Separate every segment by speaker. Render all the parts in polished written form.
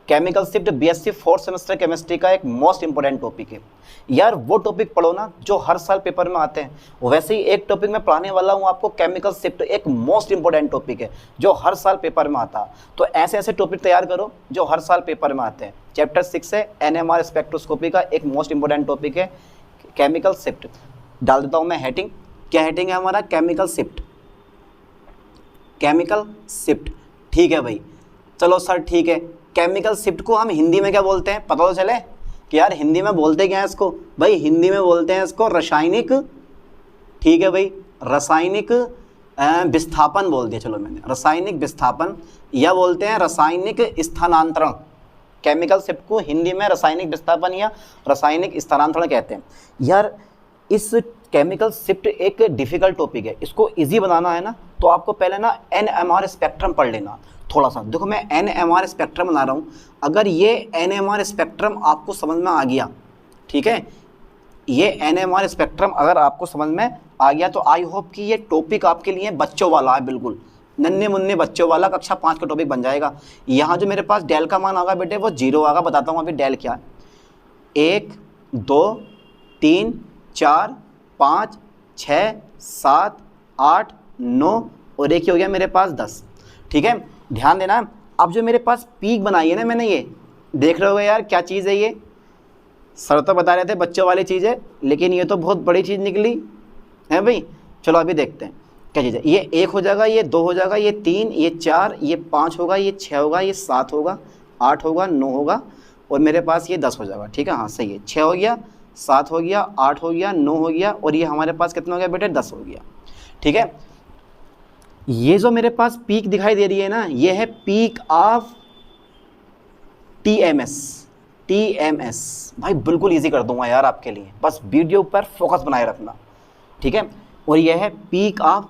Speaker 1: Chemical shift BSc fourth semester chemistry का एक most important topic है यार। वो टॉपिक पढ़ो ना जो हर साल पेपर में आते हैं। वैसे ही एक टॉपिक में पढ़ाने वाला हूँ आपको, केमिकल शिफ्ट एक मोस्ट इंपॉर्टेंट टॉपिक है जो हर साल पेपर में आता है। तो ऐसे ऐसे टॉपिक तैयार करो जो हर साल पेपर में आते हैं। चैप्टर 6 है एनएमआर स्पेक्ट्रोस्कोपी का एक मोस्ट इंपॉर्टेंट टॉपिक है केमिकल शिफ्ट। डाल देता हूँ मैं हेडिंग। क्या हेडिंग है हमारा? Chemical shift. केमिकल शिफ्ट, ठीक है भाई। चलो सर ठीक है, केमिकल शिफ्ट को हम हिंदी में क्या बोलते हैं पता तो चले कि यार हिंदी में बोलते क्या है इसको? भाई हिंदी में बोलते हैं इसको रासायनिक, ठीक है भाई, रासायनिक विस्थापन बोल दिया। चलो मैंने रासायनिक विस्थापन, या बोलते हैं रासायनिक स्थानांतरण। केमिकल शिफ्ट को हिंदी में रासायनिक विस्थापन या रासायनिक स्थानांतरण कहते हैं। यार इस केमिकल शिफ्ट एक डिफिकल्ट टॉपिक है, इसको इजी बनाना है ना तो आपको पहले ना एनएमआर स्पेक्ट्रम पढ़ लेना थोड़ा सा। देखो मैं एनएमआर स्पेक्ट्रम बना रहा हूँ, अगर ये एनएमआर स्पेक्ट्रम आपको समझ में आ गया, ठीक है, ये एनएमआर स्पेक्ट्रम अगर आपको समझ में आ गया तो आई होप कि ये टॉपिक आपके लिए बच्चों वाला है, बिल्कुल नन्हे मुन्ने बच्चों वाला कक्षा 5 का टॉपिक बन जाएगा। यहाँ जो मेरे पास डेल का मान आगा बेटे वो 0 आगा। बताता हूँ अभी डेल क्या है। 1 2 3 4 5 6 7 8 9 और एक ही हो गया मेरे पास 10, ठीक है। ध्यान देना, अब जो मेरे पास पीक बनाई है ना मैंने, ये देख रहे हो यार क्या चीज़ है ये? सर तो बता रहे थे बच्चों वाली चीज़ है, लेकिन ये तो बहुत बड़ी चीज़ निकली है भाई। चलो अभी देखते हैं क्या चीज़ है। ये 1 हो जाएगा, ये 2 हो जाएगा, ये 3, ये 4, ये 5 होगा, ये 6 होगा, ये 7 होगा, 8 होगा, 9 होगा और मेरे पास ये 10 हो जाएगा, ठीक है। हाँ सही है, 6 हो गया, 7 हो गया, 8 हो गया, 9 हो गया और ये हमारे पास कितना हो गया बेटे? 10 हो गया, ठीक है। ये जो मेरे पास पीक दिखाई दे रही है ना, ये है पीक ऑफ टीएमएस। टीएमएस भाई बिल्कुल इजी कर दूंगा यार आपके लिए, बस वीडियो पर फोकस बनाए रखना, ठीक है। और ये है peak of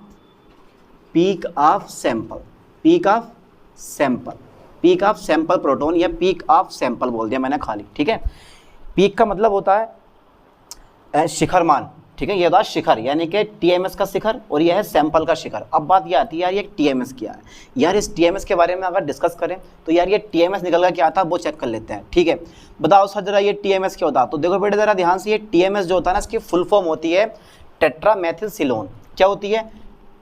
Speaker 1: sample. Peak of sample, peak of sample proton या पीक ऑफ सैंपल बोल दिया मैंने खाली, ठीक है। पीक का मतलब होता है शिखर मान, ठीक है। ये होता है शिखर यानी कि टीएमएस का शिखर और यह है सैंपल का शिखर। अब बात ये आती है यार ये टीएमएस क्या है? यार इस टीएमएस के बारे में अगर डिस्कस करें तो यार ये टीएमएस निकल कर क्या आता है वो चेक कर लेते हैं, ठीक है। बताओ सर जरा ये टीएमएस क्या होता है? तो देखो बेटे जरा ध्यान से, ये टीएमएस जो होता है ना इसकी फुल फॉर्म होती है टेट्रामेथिलसिलोन। क्या होती है?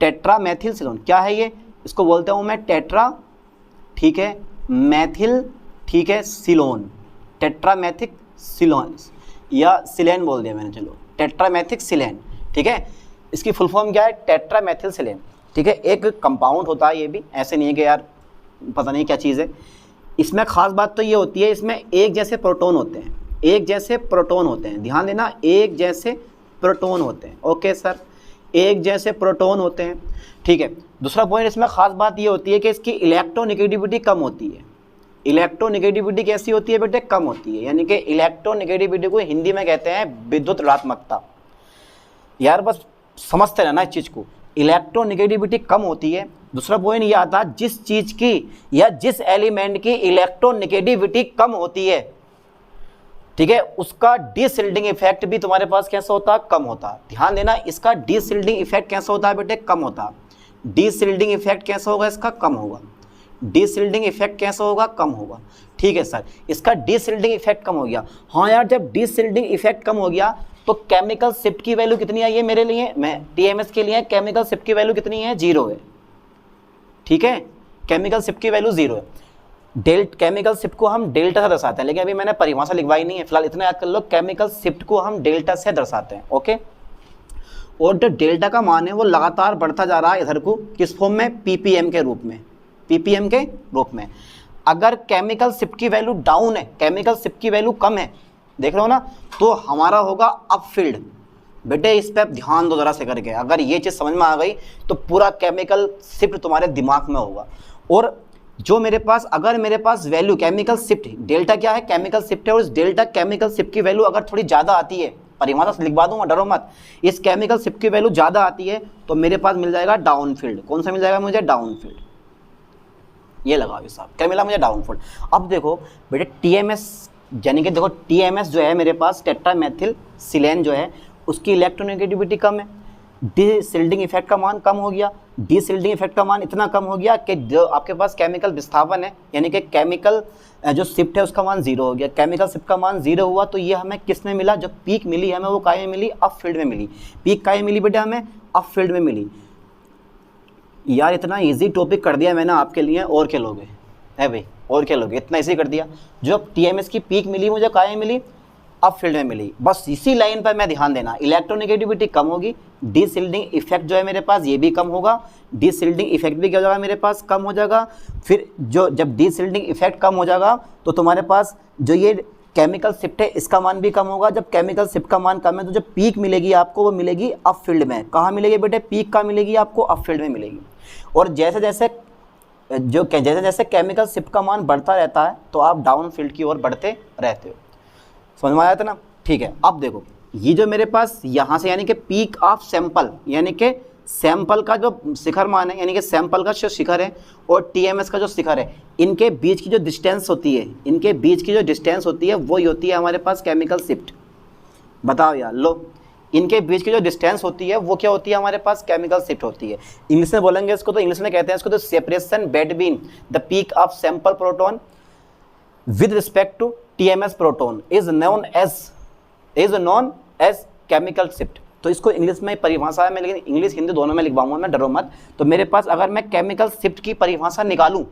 Speaker 1: टेट्रामेथिलसिलोन। क्या है ये? इसको बोलता हूँ मैं टेट्रा, ठीक है, मैथिल, ठीक है, सिलोन, टेट्रामेथिक सिलोन या सिलेन बोल दिया मैंने, चलो टेट्रामेथिक सिलेन, ठीक है। इसकी फुल फॉर्म क्या है? टेट्रामेथिल सिलेन, ठीक है। एक कंपाउंड होता है, ये भी ऐसे नहीं है कि यार पता नहीं क्या चीज़ है। इसमें खास बात तो ये होती है, इसमें एक जैसे प्रोटॉन होते हैं, एक जैसे प्रोटॉन होते हैं, ध्यान देना, एक जैसे प्रोटॉन होते हैं। ओके सर, एक जैसे प्रोटॉन होते हैं, ठीक है। दूसरा पॉइंट इसमें खास बात ये होती है कि इसकी इलेक्ट्रोनेगेटिविटी कम होती है। इलेक्ट्रोनेगेटिविटी कैसी होती है बेटे? कम होती है, यानी कि इलेक्ट्रोनेगेटिविटी को हिंदी में कहते हैं विद्युत ऋणात्मकता। यार बस समझते रहना इस चीज़ को, इलेक्ट्रोनेगेटिविटी कम होती है। दूसरा पॉइंट ये आता है जिस चीज़ की या जिस एलिमेंट की इलेक्ट्रोनेगेटिविटी कम होती है, ठीक है, उसका डीसिल्डिंग इफेक्ट भी तुम्हारे पास कैसा होता है? कम होता है। ध्यान देना, इसका डीसिल्डिंग इफेक्ट कैसा होता है बेटे? कम होता है। डीसिल्डिंग इफेक्ट कैसा होगा इसका? कम होगा। डीसिल्डिंग इफेक्ट कैसा होगा? कम होगा, ठीक है सर। इसका डीसिल्डिंग इफेक्ट कम हो गया। हाँ यार, जब डीसिल्डिंग इफेक्ट कम हो गया तो केमिकल शिफ्ट की वैल्यू कितनी आई है मेरे लिए? मैं टीएमएस के लिए केमिकल शिफ्ट की वैल्यू कितनी है? 0 है, ठीक है। केमिकल शिफ्ट की वैल्यू 0 है। केमिकल शिफ्ट को हम डेल्टा से दर्शाते हैं, लेकिन अभी मैंने परिभाषा लिखवाई नहीं है, फिलहाल इतना याद कर लो, केमिकल शिफ्ट को हम डेल्टा से दर्शाते हैं, ओके। और जो डेल्टा का मान है वो लगातार बढ़ता जा रहा है इधर को, किस फॉर्म में? पीपीएम के रूप में, पीपीएम के रूप में। अगर केमिकल शिफ्ट की वैल्यू डाउन है, केमिकल शिफ्ट की वैल्यू कम है, देख रहे हो ना, तो हमारा होगा अपफील्ड। बेटे इस पर ध्यान दो जरा से करके, अगर ये चीज़ समझ में आ गई तो पूरा केमिकल शिफ्ट तुम्हारे दिमाग में होगा। और जो मेरे पास, अगर मेरे पास वैल्यू केमिकल शिफ्ट, डेल्टा क्या है? केमिकल शिफ्ट है, और इस डेल्टा केमिकल शिफ्ट की वैल्यू अगर थोड़ी ज़्यादा आती है, परिभाषा लिखवा दूंगा, डरो मत, इस केमिकल शिफ्ट की वैल्यू ज़्यादा आती है तो मेरे पास मिल जाएगा डाउनफील्ड। कौन सा मिल जाएगा मुझे? डाउनफील्ड। ये लगाओ ये साहब, क्या मिला मुझे? डाउनफील्ड। अब देखो बेटे टीएमएस, यानी कि देखो टीएमएस जो है मेरे पास टेट्रामेथिल सिलेन जो है उसकी इलेक्ट्रोनेगेटिविटी कम है, डीसिल्डिंग इफेक्ट का मान कम हो गया। डीसिल्डिंग इफेक्ट का मान इतना कम हो गया कि जो आपके पास केमिकल विस्थापन है, यानी कि केमिकल जो शिफ्ट है उसका मान 0 हो गया। केमिकल शिफ्ट का मान 0 हुआ तो ये हमें किस में मिला, जो पीक मिली हमें वो काय में मिली, अप फील्ड में मिली। पीक काय में मिली बेटा, हमें अप फील्ड में मिली। यार इतना इजी टॉपिक कर दिया मैंने आपके लिए, और क्या लोगे है भाई, और क्या लोगे, इतना इजी कर दिया। जो टीएमएस की पीक मिली मुझे काय में मिली, अप फील्ड में मिली। बस इसी लाइन पर मैं ध्यान देना, इलेक्ट्रोनेगेटिविटी कम होगी, डीसिल्डिंग इफेक्ट जो है मेरे पास ये भी कम होगा, डीसिल्डिंग इफेक्ट भी क्या हो जाएगा मेरे पास, कम हो जाएगा। फिर जो जब डीसिल्डिंग इफेक्ट कम हो जाएगा तो तुम्हारे पास जो ये केमिकल शिफ्ट है इसका मान भी कम होगा। जब केमिकल शिफ्ट का मान कम है तो जो पीक मिलेगी आपको वो मिलेगी अप फील्ड में। कहाँ मिलेगी बेटे, पीक का मिलेगी आपको अप फील्ड में मिलेगी। और जैसे जैसे केमिकल शिफ्ट का मान बढ़ता रहता है तो आप डाउन फील्ड की ओर बढ़ते रहते हो। समझ में आया था ना? ठीक है, अब देखो ये जो मेरे पास यहाँ से यानी कि पीक ऑफ सैंपल, यानी कि सैंपल का जो शिखर मान है, यानी कि सैंपल का जो शिखर है और टीएमएस का जो शिखर है, इनके बीच की जो डिस्टेंस होती है, इनके बीच की जो डिस्टेंस होती है वही होती है हमारे पास केमिकल शिफ्ट। बताओ यार, लो इनके बीच की जो डिस्टेंस होती है वो क्या होती है हमारे पास, केमिकल शिफ्ट होती है। इंग्लिश में बोलेंगे इसको तो इंग्लिश में कहते हैं इसको तो separation between the peak of sample proton with respect to TMS proton is known as chemical shift। तो इसको इंग्लिश में परिभाषा है, मैं लेकिन इंग्लिश हिंदी दोनों में लिखवाऊंगा मैं, डरो मत। तो मेरे पास अगर मैं केमिकल शिफ्ट की परिभाषा निकालूं,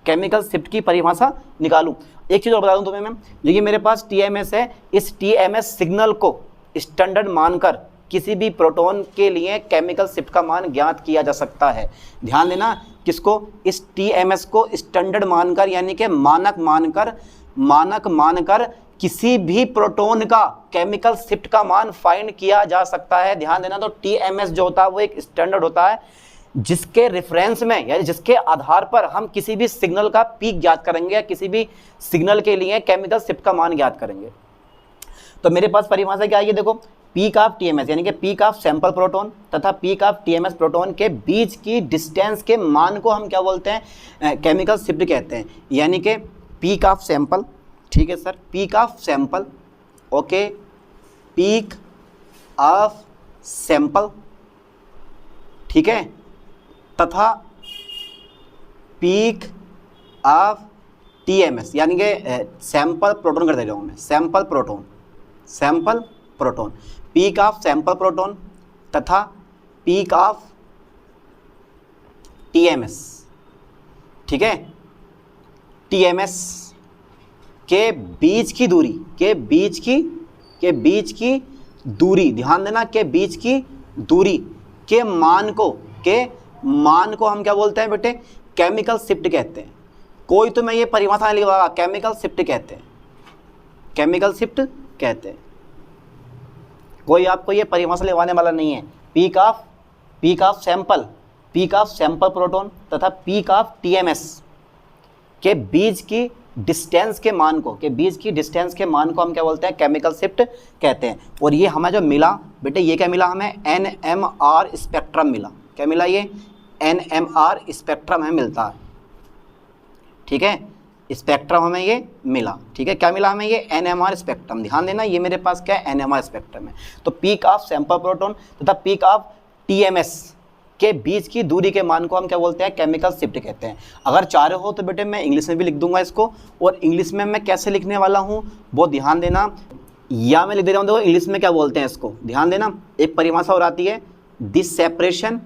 Speaker 1: केमिकल शिफ्ट की परिभाषा निकालूं, एक चीज़ और बता दूं तुम्हें मैं, देखिए मेरे पास TMS है, इस TMS सिग्नल को स्टैंडर्ड मानकर किसी भी प्रोटॉन के लिए केमिकल शिफ्ट का मान ज्ञात किया जा सकता है। ध्यान देना, किसको, इस TMS को स्टैंडर्ड मानकर यानी कि मानक मानकर किसी भी प्रोटॉन का केमिकल शिफ्ट का मान फाइंड किया जा सकता है। ध्यान देना, तो TMS जो होता है वो एक स्टैंडर्ड होता है जिसके रेफरेंस में यानी जिसके आधार पर हम किसी भी सिग्नल का पीक ज्ञात करेंगे या किसी भी सिग्नल के लिए केमिकल शिफ्ट का मान ज्ञात करेंगे। तो मेरे पास परिभाषा क्या आएगी, देखो पीक ऑफ TMS यानी कि पीक ऑफ सैंपल प्रोटॉन तथा पीक ऑफ TMS प्रोटॉन के बीच की डिस्टेंस के मान को हम क्या बोलते हैं, केमिकल शिफ्ट कहते हैं। यानी कि पीक ऑफ सैंपल, ठीक है sir, peak of sample, okay, peak of sample, ठीक है, तथा पीक ऑफ TMS यानी कि सैंपल प्रोटॉन कर दे रहा हूँ मैं, sample proton, peak of sample proton तथा पीक ऑफ TMS, ठीक है, TMS के बीच की दूरी, ध्यान देना, के बीच की दूरी के मान को हम क्या बोलते हैं बेटे, केमिकल शिफ्ट कहते हैं। कोई तो मैं ये परिभाषा नहीं लिखवागा, केमिकल शिफ्ट कहते हैं, केमिकल शिफ्ट कहते हैं। कोई आपको ये परिभाषा लिखवाने वाला नहीं है। पीक ऑफ सैंपल प्रोटॉन तथा पीक ऑफ TMS के बीच की डिस्टेंस के मान को हम क्या बोलते हैं, केमिकल शिफ्ट कहते हैं। और ये हमें जो मिला बेटे, ये क्या मिला हमें, NMR स्पेक्ट्रम मिला। क्या मिला, ये NMR स्पेक्ट्रम हमें मिलता है, ठीक है, स्पेक्ट्रम हमें ये मिला, ठीक है, क्या मिला हमें, ये NMR स्पेक्ट्रम। ध्यान देना, ये मेरे पास क्या है, NMR स्पेक्ट्रम है। तो पीक ऑफ सैंपल प्रोटॉन तथा पीक ऑफ TMS के बीच की दूरी के मान को हम क्या बोलते हैं, केमिकल शिफ्ट कहते हैं। अगर चाह रहे हो तो बेटे मैं इंग्लिश में भी लिख दूंगा इसको, और इंग्लिश में मैं कैसे लिखने वाला हूँ वो ध्यान देना, या मैं लिख दे रहा हूँ, देखो इंग्लिश में क्या बोलते हैं इसको, ध्यान देना। एक परिभाषा और आती है, दिस सेपरेशन,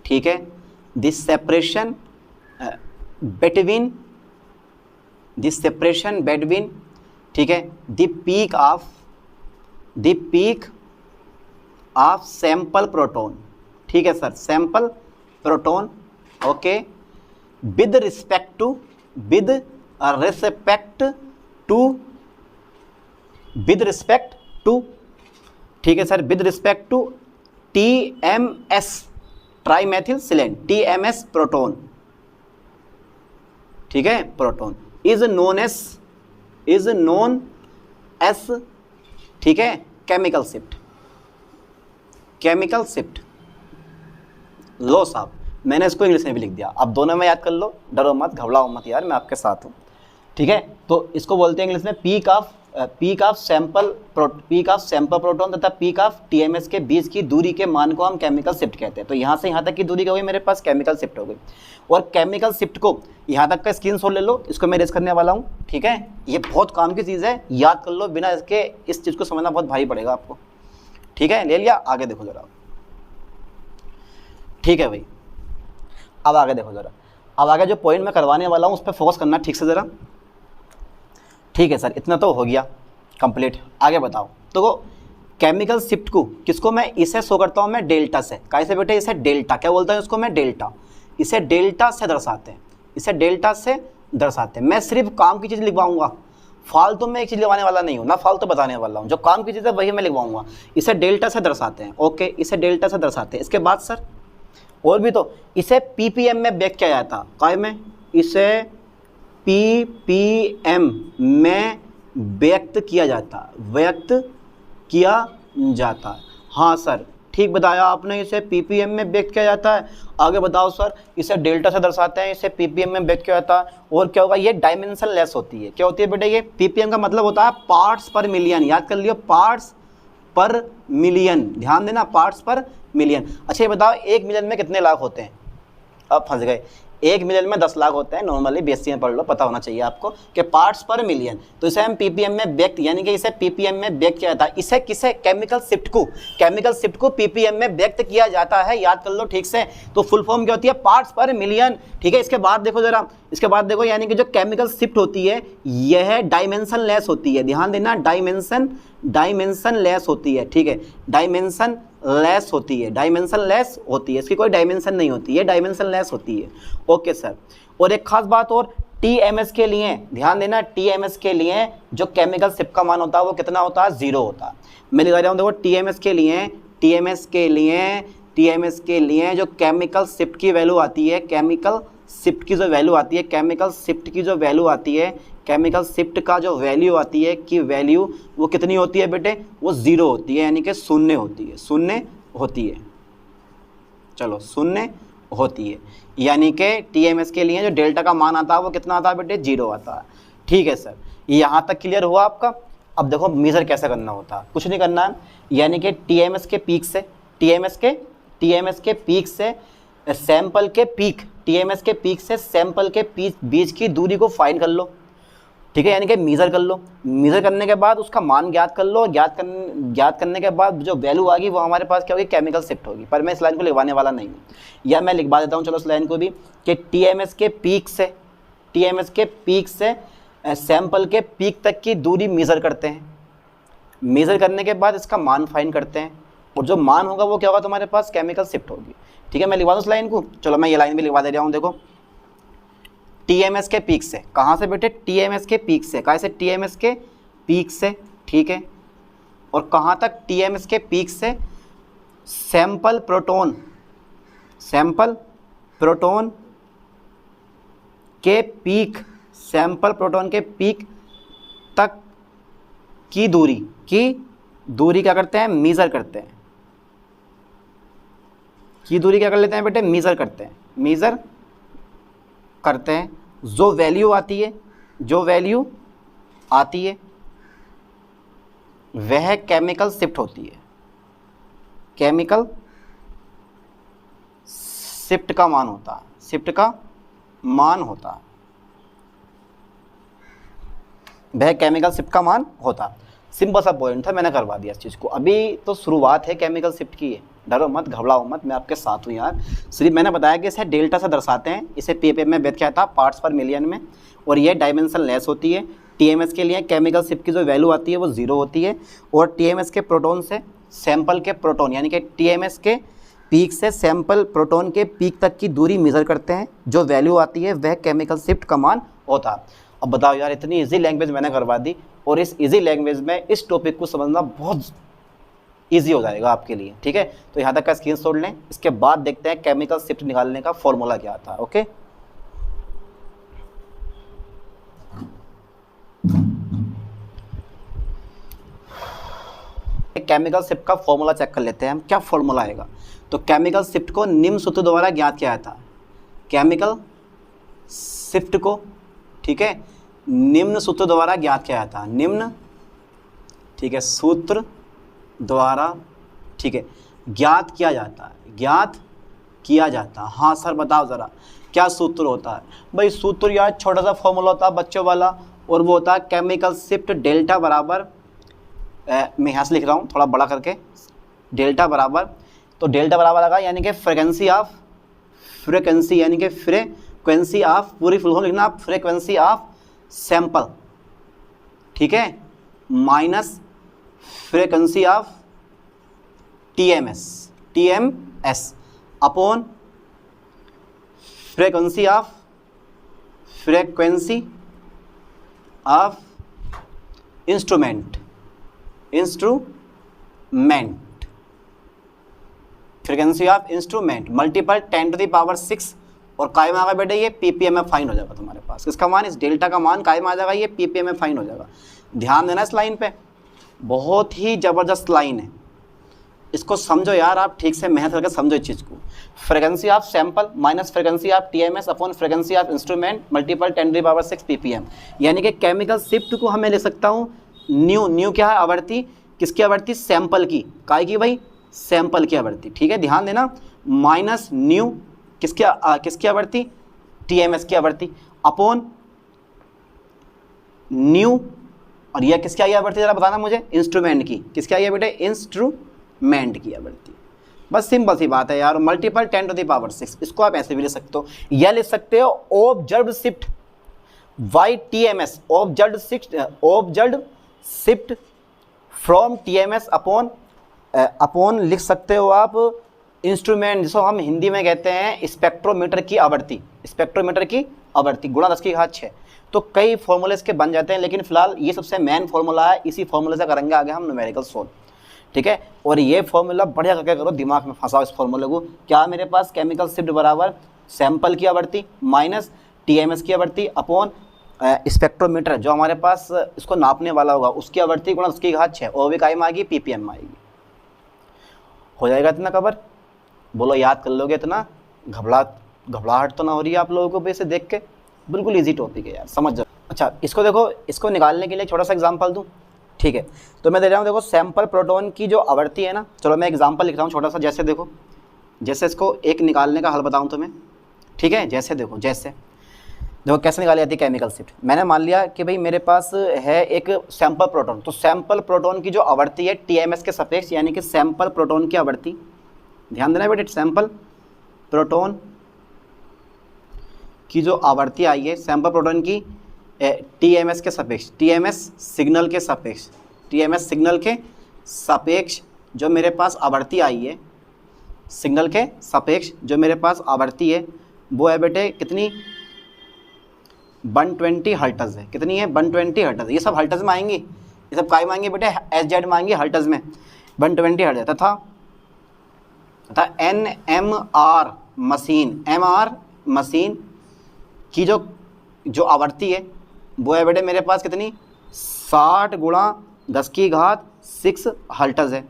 Speaker 1: ठीक है, दिस सेपरेशन between, ठीक है, the peak of sample proton, ठीक है sir, sample proton, okay, with respect to, ठीक है sir, with respect to TMS trimethyl silane, TMS proton, ठीक है, प्रोटॉन इज नोन एस, ठीक है, केमिकल शिफ्ट। लो साहब, मैंने इसको इंग्लिश में भी लिख दिया, अब दोनों में याद कर लो, डरो मत, घबराओ मत यार, मैं आपके साथ हूँ, ठीक है। तो इसको बोलते हैं इंग्लिश में peak off peak of sample proton तथा पीक ऑफ टीएमएस के बीच की दूरी के मान को हम केमिकल शिफ्ट कहते हैं। तो यहाँ से यहाँ तक की दूरी क्या हुई मेरे पास, केमिकल शिफ्ट हो गई। और केमिकल शिफ्ट को यहाँ तक का स्क्रीनशॉट ले लो, इसको मैं रेस करने वाला हूँ, ठीक है। ये बहुत काम की चीज़ है, याद कर लो, बिना इसके इस चीज़ को समझना बहुत भारी पड़ेगा आपको, ठीक है। ले लिया, आगे देखो जरा, ठीक है भाई। अब आगे देखो जरा, अब आगे जो पॉइंट मैं करवाने वाला हूँ उस पर फोकस करना ठीक से ज़रा, ठीक है सर। इतना तो हो गया कंप्लीट, आगे बताओ। तो केमिकल शिफ्ट को किसको मैं इसे शो करता हूँ मैं डेल्टा से, कैसे बेटे, इसे डेल्टा क्या बोलता हूँ इसको मैं डेल्टा, इसे डेल्टा से दर्शाते हैं, इसे डेल्टा से दर्शाते हैं। मैं सिर्फ काम की चीज़ लिखवाऊंगा, फालतू में एक चीज़ लिखवाने वाला नहीं हूँ ना, फालतू बताने वाला हूँ, जो काम की चीज़ है वही मैं लिखवाऊंगा। इसे डेल्टा से दर्शाते हैं, ओके, इसे डेल्टा से दर्शाते हैं। इसके बाद सर और भी, तो इसे पीपीएम में व्यक्त किया जाता है, काय में, इसे पीपीएम में व्यक्त किया जाता, व्यक्त किया जाता। हाँ सर, ठीक बताया आपने, इसे पीपीएम में व्यक्त किया जाता है। आगे बताओ सर, इसे डेल्टा से दर्शाते हैं, इसे पीपीएम में व्यक्त किया जाता है। और क्या होगा, ये डायमेंशन लेस होती है। क्या होती है बेटा, ये पीपीएम का मतलब होता है पार्ट्स पर मिलियन, याद कर लियो, पार्ट्स पर मिलियन, ध्यान देना, पार्ट्स पर मिलियन। अच्छा ये बताओ 1 मिलियन में कितने लाख होते हैं, अब फंस गए। 1 मिलियन में 10 लाख होते हैं, नॉर्मली बीएससी में पढ़ लो, पता होना चाहिए आपको कि पार्ट्स पर मिलियन। तो इसे हम पीपीएम में व्यक्त, यानी कि इसे पीपीएम में व्यक्त किया जाता है। इसे किसे, केमिकल शिफ्ट को पीपीएम में व्यक्त किया जाता है, याद कर लो ठीक से। तो फुल फॉर्म क्या होती है, पार्ट्स पर मिलियन, ठीक है। इसके बाद देखो जरा, इसके बाद देखो, यानी कि जो केमिकल शिफ्ट होती है यह डायमेंशन लेस होती है, ध्यान देना, डायमेंशन लेस होती है, ठीक है, डायमेंशन लेस होती है, डायमेंशन लेस होती है, इसकी कोई डायमेंशन नहीं होती है, डायमेंशन लेस होती है, ओके सर। और एक खास बात और, टीएमएस के लिए ध्यान देना, टीएमएस के लिए जो केमिकल शिफ्ट का मान होता है वो कितना होता है, 0 होता है। मैं लिखा रहा हूँ, देखो टीएमएस के लिए जो केमिकल शिफ्ट की वैल्यू आती है, केमिकल शिफ्ट की जो वैल्यू आती है, केमिकल शिफ्ट की जो वैल्यू आती है, केमिकल शिफ्ट का जो वैल्यू आती है कि वैल्यू वो कितनी होती है बेटे, वो 0 होती है, यानी कि शून्य होती है, शून्य होती है, चलो शून्य होती है। यानी कि टीएमएस के लिए जो डेल्टा का मान आता है वो कितना आता है बेटे, 0 आता है, ठीक है सर। यहाँ तक क्लियर हुआ आपका। अब देखो मेजर कैसे करना होता है, कुछ नहीं करना है, यानी कि टीएमएस के पीक से, टीएमएस के पीक से सैंपल के पीक, टीएमएस के पीक से सैंपल के बीच की दूरी को फाइंड कर लो, ठीक है, यानी कि मेज़र कर लो। मेज़र करने के बाद उसका मान ज्ञात कर लो, ज्ञात करने के बाद जो वैल्यू आ गई वो हमारे पास क्या होगी, केमिकल शिफ्ट होगी। पर मैं इस लाइन को लिखवाने वाला नहीं हूँ, या मैं लिखवा देता हूँ, चलो इस लाइन को भी, कि टीएमएस के पीक से सैंपल के पीक तक की दूरी मेज़र करते हैं। मेज़र करने के बाद इसका मान फाइंड करते हैं, और जो मान होगा वो क्या होगा, तुम्हारे पास केमिकल शिफ्ट होगी, ठीक है। मैं लिखवा दूँ इस लाइन को, चलो मैं ये लाइन भी लिखवा दे रहा हूँ। देखो टीएमएस के पीक से, कहाँ से बेटे, टीएमएस के पीक से, कैसे, टीएमएस के पीक से, ठीक है। और कहाँ तक, टीएमएस के पीक से सैंपल प्रोटॉन के पीक, सैंपल प्रोटॉन के पीक तक की दूरी क्या करते हैं, मेज़र करते हैं। की दूरी क्या कर लेते हैं बेटे, मेज़र करते हैं। जो वैल्यू आती है वह केमिकल शिफ्ट होती है, केमिकल शिफ्ट का मान होता है, वह केमिकल शिफ्ट का मान होता है। सिंपल सा पॉइंट था, मैंने करवा दिया इस चीज़ को। अभी तो शुरुआत है केमिकल शिफ्ट की है, डरो मत, घबराओ मत, मैं आपके साथ हूँ यार। सिर्फ मैंने बताया कि इसे डेल्टा से दर्शाते हैं, इसे पीपीएम में व्यक्त किया था, पार्ट्स पर मिलियन में, और ये डायमेंशन लेस होती है। टीएमएस के लिए केमिकल शिफ्ट की जो वैल्यू आती है वो 0 होती है। और टीएमएस के प्रोटॉन से सैंपल के प्रोटॉन, यानी कि टीएमएस के पीक से सैंपल प्रोटॉन के पीक तक की दूरी मेज़र करते हैं, जो वैल्यू आती है वह केमिकल शिफ्ट का मान होता है। अब बताओ यार, इतनी ईजी लैंग्वेज मैंने करवा दी, और इस ईजी लैंग्वेज में इस टॉपिक को समझना बहुत ईजी हो जाएगा आपके लिए, ठीक है। तो यहाँ तक का स्क्रीनशॉट लें, इसके बाद देखते हैं केमिकल शिफ्ट निकालने का फॉर्मूला क्या आता है, ओके। केमिकल शिफ्ट का फॉर्मूला चेक कर लेते हैं हम, क्या फॉर्मूला आएगा। तो केमिकल शिफ्ट को निम्न सूत्र द्वारा ज्ञात किया जाता है, केमिकल शिफ्ट को, ठीक है, निम्न सूत्र द्वारा ज्ञात किया जाता है, निम्न ठीक है, सूत्र द्वारा, ठीक है, ज्ञात किया जाता है, ज्ञात किया जाता है। हाँ सर बताओ ज़रा क्या सूत्र होता है? भाई सूत्र यार छोटा सा फॉर्मूला होता है बच्चों वाला, और वो होता है केमिकल शिफ्ट डेल्टा बराबर, मैं यहाँ से लिख रहा हूँ थोड़ा बड़ा करके, डेल्टा बराबर, तो डेल्टा बराबर लगा यानी कि फ्रीक्वेंसी ऑफ, फ्रीक्वेंसी यानी कि फ्रीक्वेंसी ऑफ, पूरी फुल फॉर्म लिखना आप, फ्रीक्वेंसी ऑफ सैंपल, ठीक है, minus frequency of TMS upon frequency of instrument, frequency of instrument multiple 10⁻⁶, और कायम आ गया बेटे ये पीपीएम में फाइन हो जाएगा तुम्हारे पास। किसका मान? इस डेल्टा का मान कायम आ जाएगा, ये पीपीएम में फाइन हो जाएगा। ध्यान देना इस लाइन पे, बहुत ही ज़बरदस्त लाइन है, इसको समझो यार आप ठीक से मेहनत करके समझो इस चीज़ को। Frequency of sample minus frequency of TMS upon frequency of instrument multiple 10⁻⁶ ppm, यानी कि केमिकल शिफ्ट को हमें ले सकता हूँ न्यू क्या है? आवृत्ति, किसकी आवृत्ति? सैंपल की, काय की भाई? सैंपल की आवृत्ति, ठीक है, ध्यान देना, माइनस न्यू किसकी आवृत्ति? टीएमएस की आवृत्ति, अपॉन न्यू, और यह किसकी आई आवृत्ति जरा बताना मुझे? इंस्ट्रूमेंट की, किसकी आई है बेटे? इंस्ट्रूमेंट की आवृत्ति। बस सिंपल सी बात है यार, मल्टीपल 10⁻⁶, इसको आप ऐसे भी ले सकते हो, या ले सकते हो observed shift by TMS, observed shift from TMS upon लिख सकते हो आप इंस्ट्रूमेंट, जिसको हम हिंदी में कहते हैं स्पेक्ट्रोमीटर की आवृत्ति, स्पेक्ट्रोमीटर की आवृत्ति गुणा 10⁻⁶। तो कई फॉर्मूले इसके बन जाते हैं, लेकिन फिलहाल ये सबसे मेन फॉर्मूला है, इसी फॉर्मूले से करेंगे आगे हम न्यूमेरिकल सोल्व, ठीक है। और ये फॉर्मूला बढ़िया करके करो, दिमाग में फंसाओ इस फॉर्मूले को। क्या मेरे पास? केमिकल शिफ्ट बराबर सैंपल की आवृत्ति माइनस टीएमएस की आवृत्ति अपॉन स्पेक्ट्रोमीटर जो हमारे पास इसको नापने वाला होगा उसकी आवृत्ति गुणा 10⁻⁶, और भी कायम आएगी, पीपीएम आएगी। हो जाएगा इतना कवर? बोलो याद कर लोगे इतना? घबराहट तो ना हो रही है आप लोगों को इसे देख के? बिल्कुल इजी टॉपिक है यार, समझ जाओ। अच्छा इसको देखो, इसको निकालने के लिए छोटा सा एग्जांपल दूं, ठीक है, तो मैं दे रहा हूँ, देखो सैंपल प्रोटॉन की जो आवृत्ति है ना, चलो मैं एग्जांपल लिख रहा हूँ छोटा सा, जैसे देखो, जैसे इसको एक निकालने का हल बताऊँ तुम्हें, ठीक है, जैसे देखो, जैसे देखो कैसे निकाली जाती है केमिकल शिफ्ट। मैंने मान लिया कि भाई मेरे पास है एक सैंपल प्रोटॉन, तो सैंपल प्रोटॉन की जो आवृत्ति है टीएमएस के सापेक्ष, यानी कि सैंपल प्रोटॉन की आवृत्ति, ध्यान देना बेटे, सैंपल प्रोटॉन की जो आवृत्ति आई है सैंपल प्रोटॉन की टीएमएस के सापेक्ष, टीएमएस सिग्नल के सापेक्ष, टीएमएस सिग्नल के सापेक्ष जो मेरे पास आवृत्ति आई है, सिग्नल के सापेक्ष जो मेरे पास आवृत्ति है वो है बेटे कितनी? 120 हर्ट्ज है। कितनी है? 120 हर्ट्ज। ये सब हर्ट्ज में आएंगी, ये सब काय में आएंगे बेटे? एसजेड में आएंगे, हर्ट्ज में 120 हर्ट्ज तथा एनएमआर मशीन, एमआर मशीन की जो आवृत्ति है वो है बेटे मेरे पास कितनी? 60 × 10⁶ हर्ट्ज है।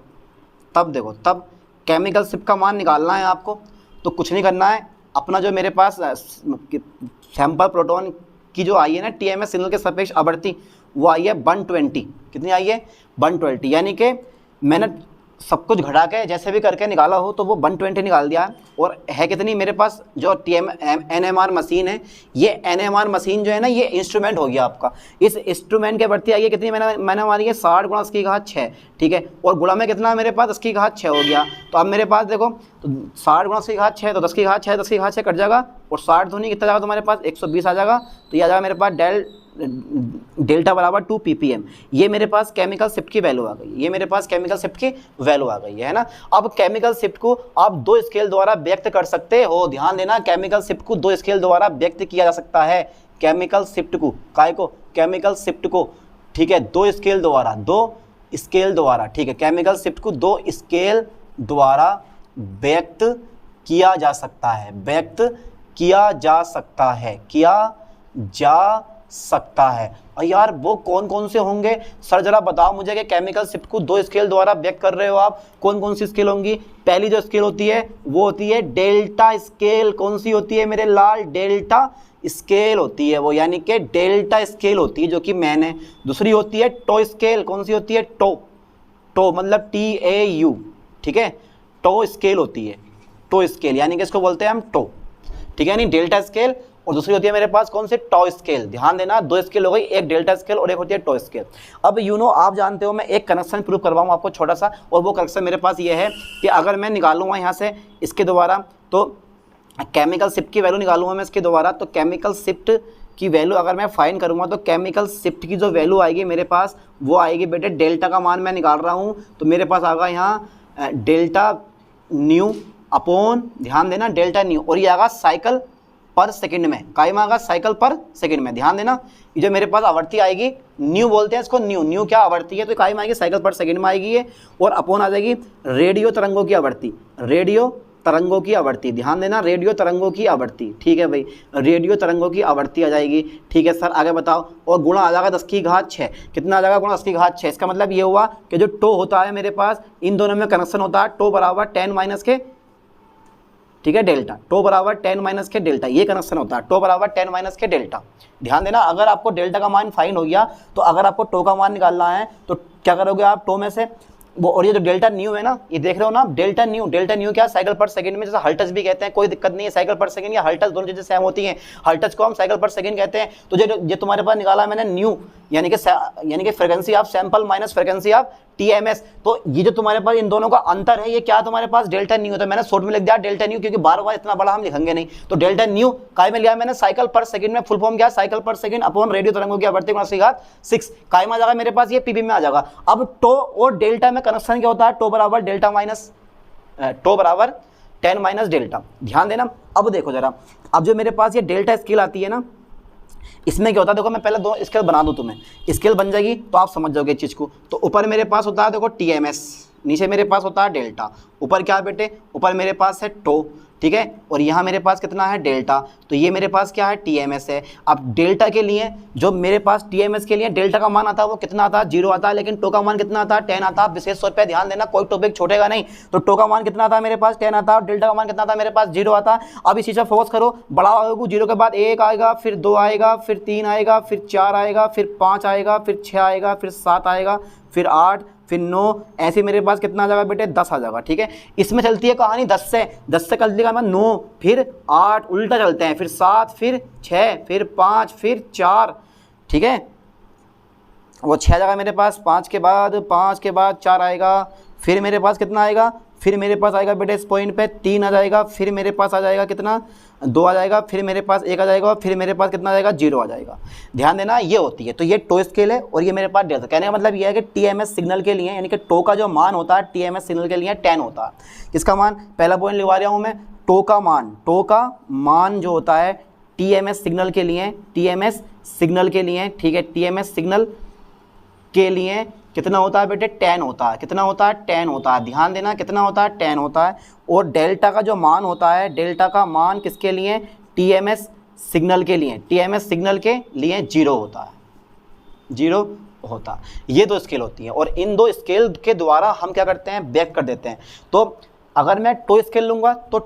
Speaker 1: तब देखो, तब केमिकल शिफ्ट का मान निकालना है आपको, तो कुछ नहीं करना है, अपना जो मेरे पास सैंपल प्रोटॉन की जो आई है ना टीएमएस सिग्नल के सापेक्ष आवृत्ति वो आई है 120। कितनी आई है? 120, यानी कि मैंने सब कुछ घटा के जैसे भी करके निकाला हो तो वो 120 निकाल दिया। और है कितनी मेरे पास? जो एनएमआर मशीन है, ये एनएमआर मशीन जो है ना ये इंस्ट्रूमेंट हो गया आपका। इस इंस्ट्रूमेंट के बढ़ती आई है कितनी? मैंने हमारी है 60 × 10⁶, ठीक है, और गुणा में कितना मेरे पास? 10⁶ हो गया। तो अब मेरे पास देखो, तो 60 × 10⁶ तो 10⁶ कट जाएगा, और 60 दूनी कितना जाएगा तुम्हारे पास? 120 आ जाएगा। तो यह आ जाएगा मेरे पास डेल्टा बराबर 2 ppm। ये मेरे पास केमिकल शिफ्ट की वैल्यू आ गई, ये मेरे पास केमिकल शिफ्ट की वैल्यू आ गई है ना। अब केमिकल शिफ्ट को आप 2 स्केल द्वारा व्यक्त कर सकते हो, ध्यान देना, केमिकल शिफ्ट को 2 स्केल द्वारा व्यक्त किया जा सकता है। केमिकल शिफ्ट को, काय को? केमिकल शिफ्ट को, ठीक है, 2 स्केल द्वारा, 2 स्केल द्वारा, ठीक है, केमिकल शिफ्ट को 2 स्केल द्वारा व्यक्त किया जा सकता है, व्यक्त किया जा सकता है, किया जा सकता है। और यार वो कौन कौन से होंगे सर, जरा बताओ मुझे कि केमिकल शिफ्ट को 2 स्केल द्वारा व्यक्त कर रहे हो आप, कौन कौन सी स्केल होंगी? पहली जो स्केल होती है वो होती है डेल्टा स्केल। कौन सी होती है मेरे लाल? डेल्टा स्केल होती है वो, यानी कि डेल्टा स्केल होती है जो कि मैन है। दूसरी होती है टो स्केल, कौन सी होती है? टो, टो मतलब TAU, ठीक है, टो स्केल होती है, टो स्केल यानी कि इसको बोलते हैं हम टो, ठीक है, यानी डेल्टा स्केल। और दूसरी होती है मेरे पास कौन से? Tau scale. ध्यान देना, दो स्केल हो गई, एक डेल्टा स्केल और एक होती है टो स्केल। अब आप जानते हो मैं एक कनेक्शन प्रूव करवाऊँ आपको छोटा सा, और वो कनेक्शन मेरे पास ये है कि अगर मैं निकालूंगा यहाँ से इसके द्वारा तो केमिकल शिफ्ट की वैल्यू निकालूंगा मैं इसके द्वारा, तो केमिकल शिफ्ट की वैल्यू अगर मैं फाइंड करूंगा तो केमिकल शिफ्ट की जो वैल्यू आएगी मेरे पास वो आएगी बेटे, डेल्टा का मान मैं निकाल रहा हूँ तो मेरे पास आएगा यहाँ डेल्टा न्यू अपॉन, ध्यान देना, डेल्टा न्यू, और ये आएगा साइकिल पर सेकंड में, काय में आएगा? साइकिल पर सेकंड में। ध्यान देना, ये जो मेरे पास आवृत्ति आएगी, न्यू बोलते हैं इसको, न्यू, न्यू क्या आवृत्ति है, तो काय में आएगी? साइकिल पर सेकंड में आएगी ये, और अपॉन आ जाएगी रेडियो तरंगों की आवृत्ति, रेडियो तरंगों की आवृत्ति। ध्यान देना, रेडियो तरंगों की आवृत्ति, ठीक है भाई, रेडियो तरंगों की आवृत्ति आ जाएगी, ठीक है सर, आगे बताओ। और गुणा आ जाएगा 10 की घात 6, कितना आ जाएगा? गुणा 10 की घात 6। इसका मतलब ये हुआ कि जो टो होता है मेरे पास, इन दोनों में कनेक्शन होता है, टो बराबर 10 माइनस के, ठीक है, डेल्टा, टो बराबर 10 माइनस के डेल्टा, ये कनेक्शन होता है, टो बराबर 10 माइनस के डेल्टा। ध्यान देना, अगर आपको डेल्टा का मान फाइंड हो गया तो अगर आपको टो का मान निकालना है तो क्या करोगे आप? टो में से वो, और ये जो डेल्टा न्यू है ना, ये देख रहे हो ना, डेल्टा न्यू, डेल्टा न्यू क्या? साइकिल पर सेकंड में, जैसे हर्ट्ज भी कहते हैं, कोई दिक्कत नहीं है, साइकिल पर सेकंड या हर्ट्ज दोनों चीजें सेम होती हैं, हर्ट्ज को हम साइकिल पर सेकंड कहते हैं। तो जो तुम्हारे पास निकाला मैंने न्यू, यानी कि frequency of sample minus frequency of TMS, तो ये जो तुम्हारे पास इन दोनों का अंतर है, ये क्या तुम्हारे पास? Delta nu. तो मैंने शॉर्ट में लिख दिया डेल्टा न्यू, क्योंकि बार बार इतना बड़ा हम लिखेंगे नहीं, तो डेल्टा न्यू काय में लिया मैंने? साइकिल पर सेकंड में, फुल फॉर्म क्या? साइकिल पर सेकंड अपॉन रेडियो तरंगों की आवृत्ति गुणा 6 काय में आ जाएगा मेरे पास? ये PB में आ जाएगा। अब टो और डेल्टा में कनेक्शन क्या होता है? टो बराबर डेल्टा माइनस, टो बराबर 10 माइनस डेल्टा। ध्यान देना, अब देखो जरा, अब जो मेरे पास ये डेल्टा स्केल आती है ना, इसमें क्या होता है? देखो मैं पहले दो स्केल बना दूं तुम्हें, स्केल बन जाएगी तो आप समझ जाओगे इस चीज को। तो ऊपर मेरे पास होता है देखो TMS, नीचे मेरे पास होता है डेल्टा, ऊपर क्या है बेटे? ऊपर मेरे पास है टो, ठीक है, और यहाँ मेरे पास कितना है? डेल्टा, तो ये मेरे पास क्या है? TMS है। अब डेल्टा के लिए जो मेरे पास TMS के लिए डेल्टा का मान आता है वो कितना आता है? 0 आता है, लेकिन टो का मान कितना आता है? 10 आता है। विशेष तौर पे ध्यान देना, कोई टॉपिक छोड़ेगा नहीं, तो टो का मान कितना आता है मेरे पास? 10 आता है, और डेल्टा का मान कितना आता है मेरे पास? 0 आता है। अब इस चीज़ पर फोकस करो, बड़ा होगा, 0 के बाद 1 आएगा, फिर 2 आएगा, फिर 3 आएगा, फिर 4 आएगा, फिर 5 आएगा, फिर 6 आएगा, फिर 7 आएगा, फिर 8, फिर 9, ऐसे मेरे पास कितना आ जाएगा बेटे? 10 आ जाएगा, ठीक है। इसमें चलती है कहानी 10 से कर देगा मैं 9, फिर 8, उल्टा चलते हैं, फिर 7, फिर 6, फिर 5, फिर 4, ठीक है, वो 6 आ जाएगा मेरे पास, 5 के बाद 4 आएगा, फिर मेरे पास कितना आएगा? फिर मेरे पास आएगा बेटे इस पॉइंट पे 3 आ जाएगा, फिर मेरे पास आ जाएगा कितना? 2 आ जाएगा, फिर मेरे पास 1 आ जाएगा, और फिर मेरे पास कितना आ जाएगा? 0 आ जाएगा। ध्यान देना, ये होती है, तो ये टो स्केल है और ये मेरे पास डेल्टा। कहने का मतलब ये है कि TMS सिग्नल के लिए, यानी कि टो का जो मान होता है TMS सिग्नल के लिए 10 होता है। किसका मान? पहला पॉइंट लिखवा रहा हूँ मैं, टो का मान जो होता है TMS सिग्नल के लिए, TMS सिग्नल के लिए, ठीक है, TMS सिग्नल के लिए कितना होता है बेटे? 10 होता है। कितना होता है? 10 होता है। ध्यान देना, कितना होता है? 10 होता है। और डेल्टा का जो मान होता है, डेल्टा का मान किसके लिए? TMS सिग्नल के लिए, TMS सिग्नल के लिए 0 होता है, 0 होता है। ये दो स्केल होती हैं, और इन दो स्केल के द्वारा हम क्या करते हैं? बैक कर देते हैं। तो अगर मैं टो स्केल लूँगा तो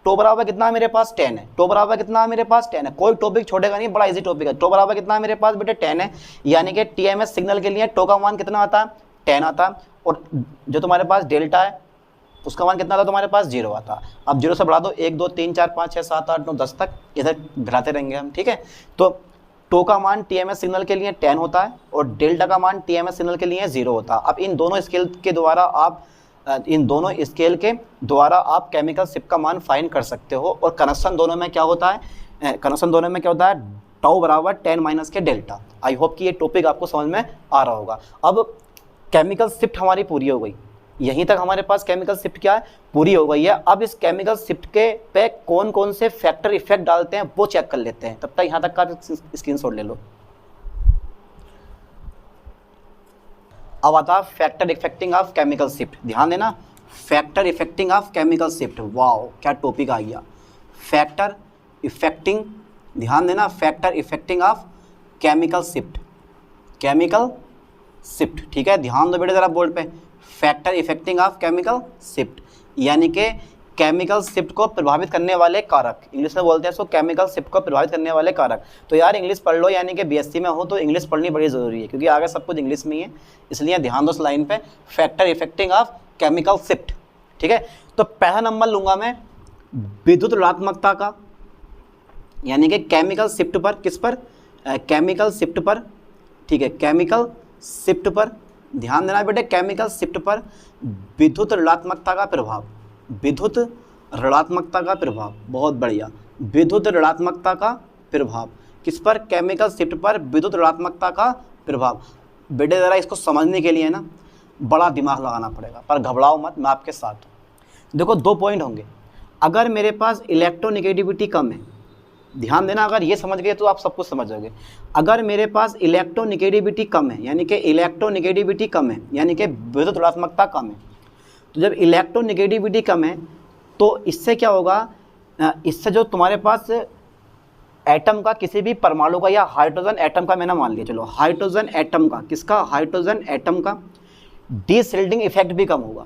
Speaker 1: टो बराबर कितना है मेरे पास? 10 है। टो बराबर कितना है मेरे पास? 10 है। कोई टॉपिक छोड़ेगा नहीं, बड़ा इजी टॉपिक है। टो बराबर कितना है मेरे पास बेटे? 10 है, यानी कि TMS सिग्नल के लिए टो का मान कितना आता है? 10 आता है। और जो तुम्हारे पास डेल्टा है उसका मान कितना आता है तुम्हारे पास? 0 आता है। अब 0 से बढ़ा दो, 1 2 3 4 5 6 7 8 9 10 तक इधर घटाते रहेंगे हम, ठीक है। तो टो का मान TMS सिग्नल के लिए 10 होता है और डेल्टा का मान TMS सिग्नल के लिए 0 होता है। अब इन दोनों स्केल के द्वारा आप केमिकल शिफ्ट का मान फाइंड कर सकते हो। और कनेक्शन दोनों में क्या होता है? टाउ बराबर 10 माइनस के डेल्टा। आई होप कि ये टॉपिक आपको समझ में आ रहा होगा। अब केमिकल शिफ्ट हमारी पूरी हो गई, यहीं तक हमारे पास केमिकल शिफ्ट क्या है? पूरी हो गई है। अब इस केमिकल शिफ्ट के पे कौन कौन से फैक्टर इफेक्ट डालते हैं वो चेक कर लेते हैं। तब तक यहाँ तक का स्क्रीनशॉट ले लो। अब आता है factor affecting of chemical shift. ध्यान देना, factor affecting of chemical shift, wow क्या टॉपिक आ गया। फैक्टर इफेक्टिंग, ध्यान देना, factor affecting of chemical shift, chemical shift, ठीक है। ध्यान दो बेटे जरा बोर्ड पे, factor affecting of chemical shift, यानी कि केमिकल शिफ्ट को प्रभावित करने वाले कारक, इंग्लिश में बोलते हैं इसको केमिकल शिफ्ट को प्रभावित करने वाले कारक। तो यार इंग्लिश पढ़ लो, यानी कि बीएससी में हो तो इंग्लिश पढ़नी बड़ी ज़रूरी है, क्योंकि आगे सब कुछ इंग्लिश में ही है, इसलिए ध्यान दो उस लाइन पे, factor affecting of chemical shift. ठीक है, तो पहला नंबर लूँगा मैं विद्युत ऋणात्मकता का, यानी कि केमिकल शिफ्ट पर, किस पर, केमिकल शिफ्ट पर। ठीक है, केमिकल शिफ्ट पर ध्यान देना बेटे, केमिकल शिफ्ट पर विद्युत ऋणात्मकता का प्रभाव, विद्युत ऋणात्मकता का प्रभाव, बहुत बढ़िया, विद्युत ऋणात्मकता का प्रभाव किस पर, केमिकल शिफ्ट पर विद्युत ऋणात्मकता का प्रभाव। बेटे ज़रा इसको समझने के लिए ना बड़ा दिमाग लगाना पड़ेगा, पर घबराओ मत, मैं आपके साथ हूँ। देखो 2 पॉइंट होंगे, अगर मेरे पास इलेक्ट्रोनिगेटिविटी कम है, ध्यान देना, अगर ये समझ गए तो आप सब कुछ समझ जाओगे। अगर मेरे पास इलेक्ट्रोनिगेटिविटी कम है, यानी कि इलेक्ट्रोनिगेटिविटी कम है, यानी कि विद्युत ऋणात्मकता कम है, तो जब इलेक्ट्रोनिगेटिविटी कम है तो इससे क्या होगा, इससे जो तुम्हारे पास एटम का, किसी भी परमाणु का या हाइड्रोजन एटम का, मैंने मान लिया चलो हाइड्रोजन एटम का, किसका, हाइड्रोजन एटम का डीशिल्डिंग इफेक्ट भी कम होगा।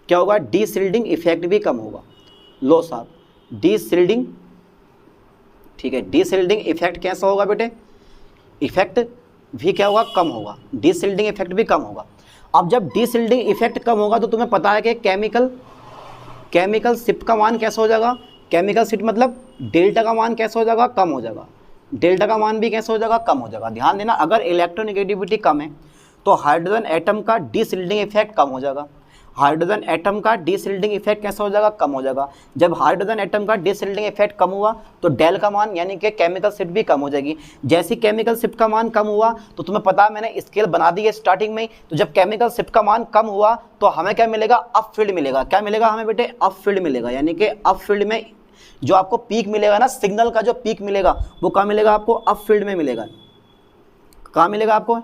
Speaker 1: क्या होगा, डीशिल्डिंग इफेक्ट भी कम होगा। लो साहब, डीशिल्डिंग, ठीक है, डीशिल्डिंग इफेक्ट कैसा होगा बेटे, इफेक्ट भी क्या होगा, कम होगा, डीशिल्डिंग इफेक्ट भी कम होगा। अब जब डीशिल्डिंग इफेक्ट कम होगा तो तुम्हें पता है कि केमिकल शिफ्ट का मान कैसा हो जाएगा, केमिकल शिफ्ट मतलब डेल्टा का मान कैसा हो जाएगा, कम हो जाएगा, डेल्टा का मान भी कैसा हो जाएगा, कम हो जाएगा। ध्यान देना, अगर इलेक्ट्रोनिगेटिविटी कम है तो हाइड्रोजन एटम का डीशिल्डिंग इफेक्ट कम हो जाएगा, हाइड्रोजन एटम का डीशिल्डिंग इफेक्ट कैसा हो जाएगा, कम हो जाएगा। जब हाइड्रोजन एटम का डीशिल्डिंग इफेक्ट कम हुआ तो डेल का मान, यानी कि केमिकल शिफ्ट भी कम हो जाएगी। जैसे केमिकल शिफ्ट का मान कम हुआ तो तुम्हें पता है, मैंने स्केल बना दी है स्टार्टिंग में ही, तो जब केमिकल शिफ्ट का मान कम हुआ तो हमें क्या मिलेगा, अप फील्ड मिलेगा। क्या मिलेगा हमें बेटे, अप फील्ड मिलेगा, यानी कि अप फील्ड में जो आपको पीक मिलेगा ना, सिग्नल का जो पीक मिलेगा वो कहाँ मिलेगा आपको, अप फील्ड में मिलेगा। कहाँ मिलेगा आपको,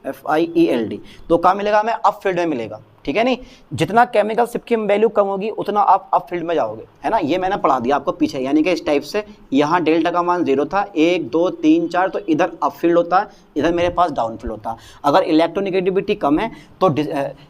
Speaker 1: FIELD, तो कहाँ मिलेगा हमें, अप फील्ड में मिलेगा। ठीक है, नहीं, जितना केमिकल शिफ्ट की वैल्यू कम होगी उतना आप अप फील्ड में जाओगे, है ना, ये मैंने पढ़ा दिया आपको पीछे। यानी कि इस टाइप से यहाँ डेल्टा का मान 0 था, 1 2 3 4, तो इधर अप फील्ड होता है, इधर मेरे पास डाउन फील्ड होता है। अगर इलेक्ट्रोनिगेटिविटी कम है तो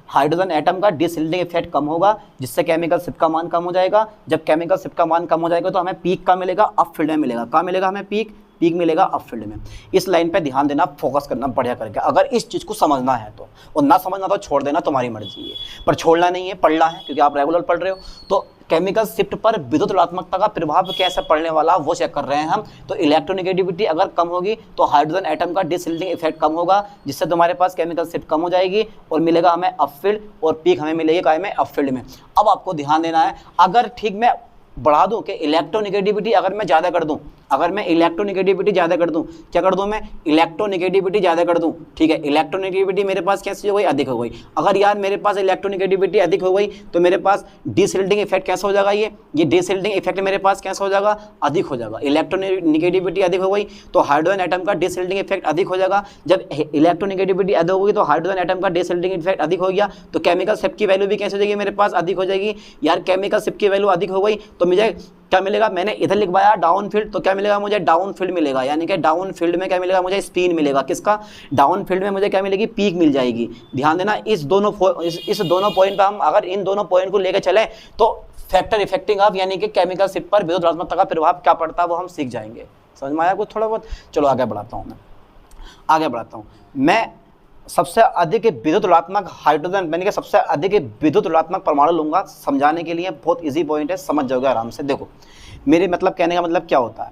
Speaker 1: हाइड्रोजन एटम का डीशिल्डिंग इफेक्ट कम होगा, जिससे केमिकल शिफ्ट का मान कम हो जाएगा। जब केमिकल शिफ्ट का मान कम हो जाएगा तो हमें पीक का मिलेगा, अप फील्ड में मिलेगा। कहाँ मिलेगा हमें, पीक मिलेगा अप फील्ड में। इस लाइन पे ध्यान देना, फोकस करना बढ़िया करके, अगर इस चीज़ को समझना है तो, और ना समझना तो छोड़ देना, तुम्हारी मर्जी है, पर छोड़ना नहीं है, पढ़ना है, क्योंकि आप रेगुलर पढ़ रहे हो। तो केमिकल शिफ्ट पर विद्युत ऋणात्मकता का प्रभाव कैसे पड़ने वाला वो चेक कर रहे हैं हम। तो इलेक्ट्रोनिगेटिविटी अगर कम होगी तो हाइड्रोजन एटम का डीशिल्डिंग इफेक्ट कम होगा, जिससे तुम्हारे पास केमिकल शिफ्ट कम हो जाएगी और मिलेगा हमें अप फील्ड, और पीक हमें मिलेगी काय में, अप फील्ड में। अब आपको ध्यान देना है, अगर ठीक मैं बढ़ा दूं कि इलेक्ट्रोनिगेटिविटी अगर मैं ज़्यादा कर दूं, अगर मैं इलेक्ट्रोनिगेटिविटी ज़्यादा कर दूं, क्या कर दूं मैं, इलेक्ट्रोनिगेटिविटी ज़्यादा कर दूं। ठीक है, इलेक्ट्रोनिगेटिविटी मेरे पास कैसी हो गई, अधिक हो गई। अगर यार मेरे पास इलेक्ट्रोनिगेटिविटी अधिक हो गई तो मेरे पास डीशिल्डिंग इफेक्ट कैसा हो जाएगा, ये डीशिल्डिंग इफेक्ट मेरे पास कैसा हो जाएगा, अधिक हो जाएगा। इलेक्ट्रोनिगेटिविटी अधिक हो गई तो हाइड्रोजन एटम का डीशिल्डिंग इफेक्ट अधिक हो जाएगा। जब इलेक्ट्रोनिगेटिविटी अधिक होगी तो हाइड्रोजन एटम का डीशिल्डिंग इफेक्ट अधिक हो गया, तो केमिकल शिफ्ट की वैल्यू भी कैसे हो जाएगी, मेरे पास अधिक हो जाएगी। यार केमिकल शिफ्ट की वैल्यू अधिक हो गई तो मुझे क्या मिलेगा, मैंने इधर लिखवाया डाउन फील्ड, तो क्या मिलेगा मुझे, डाउन फील्ड मिलेगा। यानी कि डाउन फील्ड में क्या मिलेगा मुझे, स्पिन मिलेगा। किसका, डाउन फील्ड में मुझे क्या मिलेगी, पीक मिल जाएगी। ध्यान देना, इस दोनों पॉइंट पर हम अगर इन दोनों पॉइंट को लेकर चले तो फैक्टर इफेक्टिंग ऑफ, यानी कि केमिकल शिफ्ट पर विद्युत ऋणात्मकता का प्रभाव क्या पड़ता है वो हम सीख जाएंगे। समझ में आया कुछ थोड़ा बहुत। चलो आगे बढ़ाता हूँ, मैं आगे बढ़ाता हूँ। मैं सबसे अधिक विद्युत ऋणात्मक हाइड्रोजन, यानी कि सबसे अधिक विद्युत ऋणात्मक परमाणु लूंगा समझाने के लिए। बहुत इजी पॉइंट है, समझ जाओगे आराम से। देखो मेरे मतलब कहने का मतलब क्या होता है,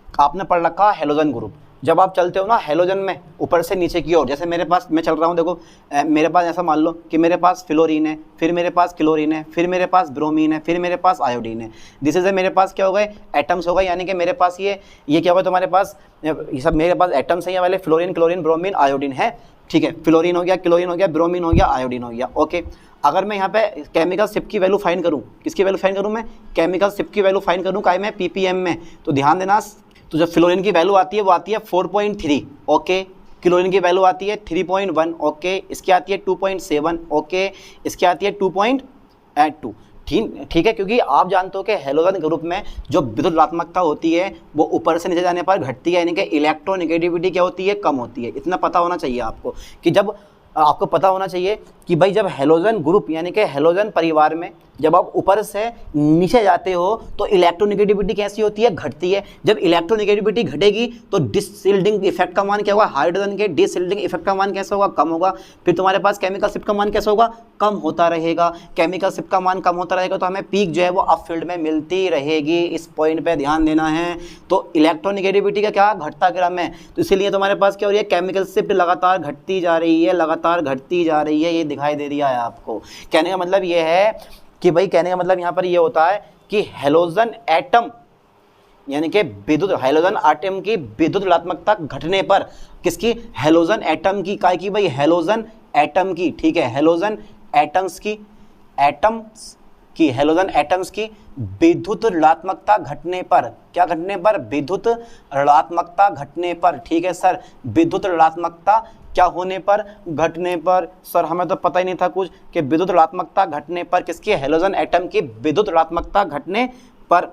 Speaker 1: आपने पढ़ रखा हेलोजन ग्रुप। जब आप चलते हो ना हेलोजन में ऊपर से नीचे की ओर, जैसे मेरे पास मैं चल रहा हूँ, देखो मेरे पास ऐसा मान लो कि मेरे पास फ्लोरीन है, फिर मेरे पास क्लोरीन है, फिर मेरे पास ब्रोमीन है, फिर मेरे पास आयोडीन है। दिस इज मेरे पास क्या हो गए, एटम्स हो गए। यानी कि मेरे पास ये क्या होगा, तुम्हारे पास ये सब मेरे पास एटम्स है, ये वाले फ्लोरीन, क्लोरीन, ब्रोमीन, आयोडीन है। ठीक है, फ्लोरीन हो गया, क्लोरीन हो गया, ब्रोमीन हो गया, आयोडीन हो गया। ओके, अगर मैं यहाँ पे केमिकल शिफ्ट की वैल्यू फाइंड करूँ, किसकी वैल्यू फाइंड करूँ मैं, केमिकल शिफ्ट की वैल्यू फाइंड करूँ काय में, ppm में। तो ध्यान देना, तो जब फ्लोरीन की वैल्यू आती है वो आती है 4.3। ओके, क्लोरीन की वैल्यू आती है 3.1। ओके, इसकी आती है 2.7। ओके, इसकी आती है 2.2। ठीक है, क्योंकि आप जानते हो कि हेलोजन ग्रुप में जो विद्युत ऋणात्मकता होती है वो ऊपर से नीचे जाने पर घटती है, यानी कि इलेक्ट्रोनिगेटिविटी क्या होती है, कम होती है। इतना पता होना चाहिए आपको, कि जब आपको पता होना चाहिए कि भाई जब हेलोजन ग्रुप यानी कि हेलोजन परिवार में जब आप ऊपर से नीचे जाते हो तो इलेक्ट्रोनेगेटिविटी कैसी होती है, घटती है। जब इलेक्ट्रोनेगेटिविटी घटेगी तो डिसशिल्डिंग इफेक्ट का मान क्या होगा, हाइड्रोजन के डिसशिल्डिंग इफेक्ट का मान कैसा होगा, कम होगा। फिर तुम्हारे पास केमिकल शिफ्ट का मान कैसा होगा, कम होता रहेगा। केमिकल शिफ्ट का मान कम होता रहेगा तो हमें पीक जो है वो अप फील्ड में मिलती रहेगी। इस पॉइंट पे ध्यान देना है। तो इलेक्ट्रोनेगेटिविटी का क्या, घटता क्रम है, तो इसीलिए तुम्हारे पास क्या हो रही है, केमिकल शिफ्ट लगातार घटती जा रही है, लगातार घटती जा रही है। ये दिखाई दे रहा है आपको। कहने का मतलब ये है कि भाई, कहने का मतलब यहाँ पर ये होता है कि हेलोजन एटम यानी कि विद्युत हेलोजन एटम की विद्युत ऋणात्मकता घटने पर, किसकी, हेलोजन एटम की, काय की भाई, हेलोजन एटम की, ठीक है, हेलोजन एटम्स की, हेलोजन एटम्स की विद्युत ऋणात्मकता घटने पर, क्या घटने पर, विद्युत ऋणात्मकता घटने पर, ठीक है सर, विद्युत ऋणात्मकता क्या होने पर, घटने पर। सर हमें तो पता ही नहीं था कुछ कि विद्युत ऋणात्मकता घटने पर, किसकी, हेलोजन एटम की विद्युत ऋणात्मकता घटने पर,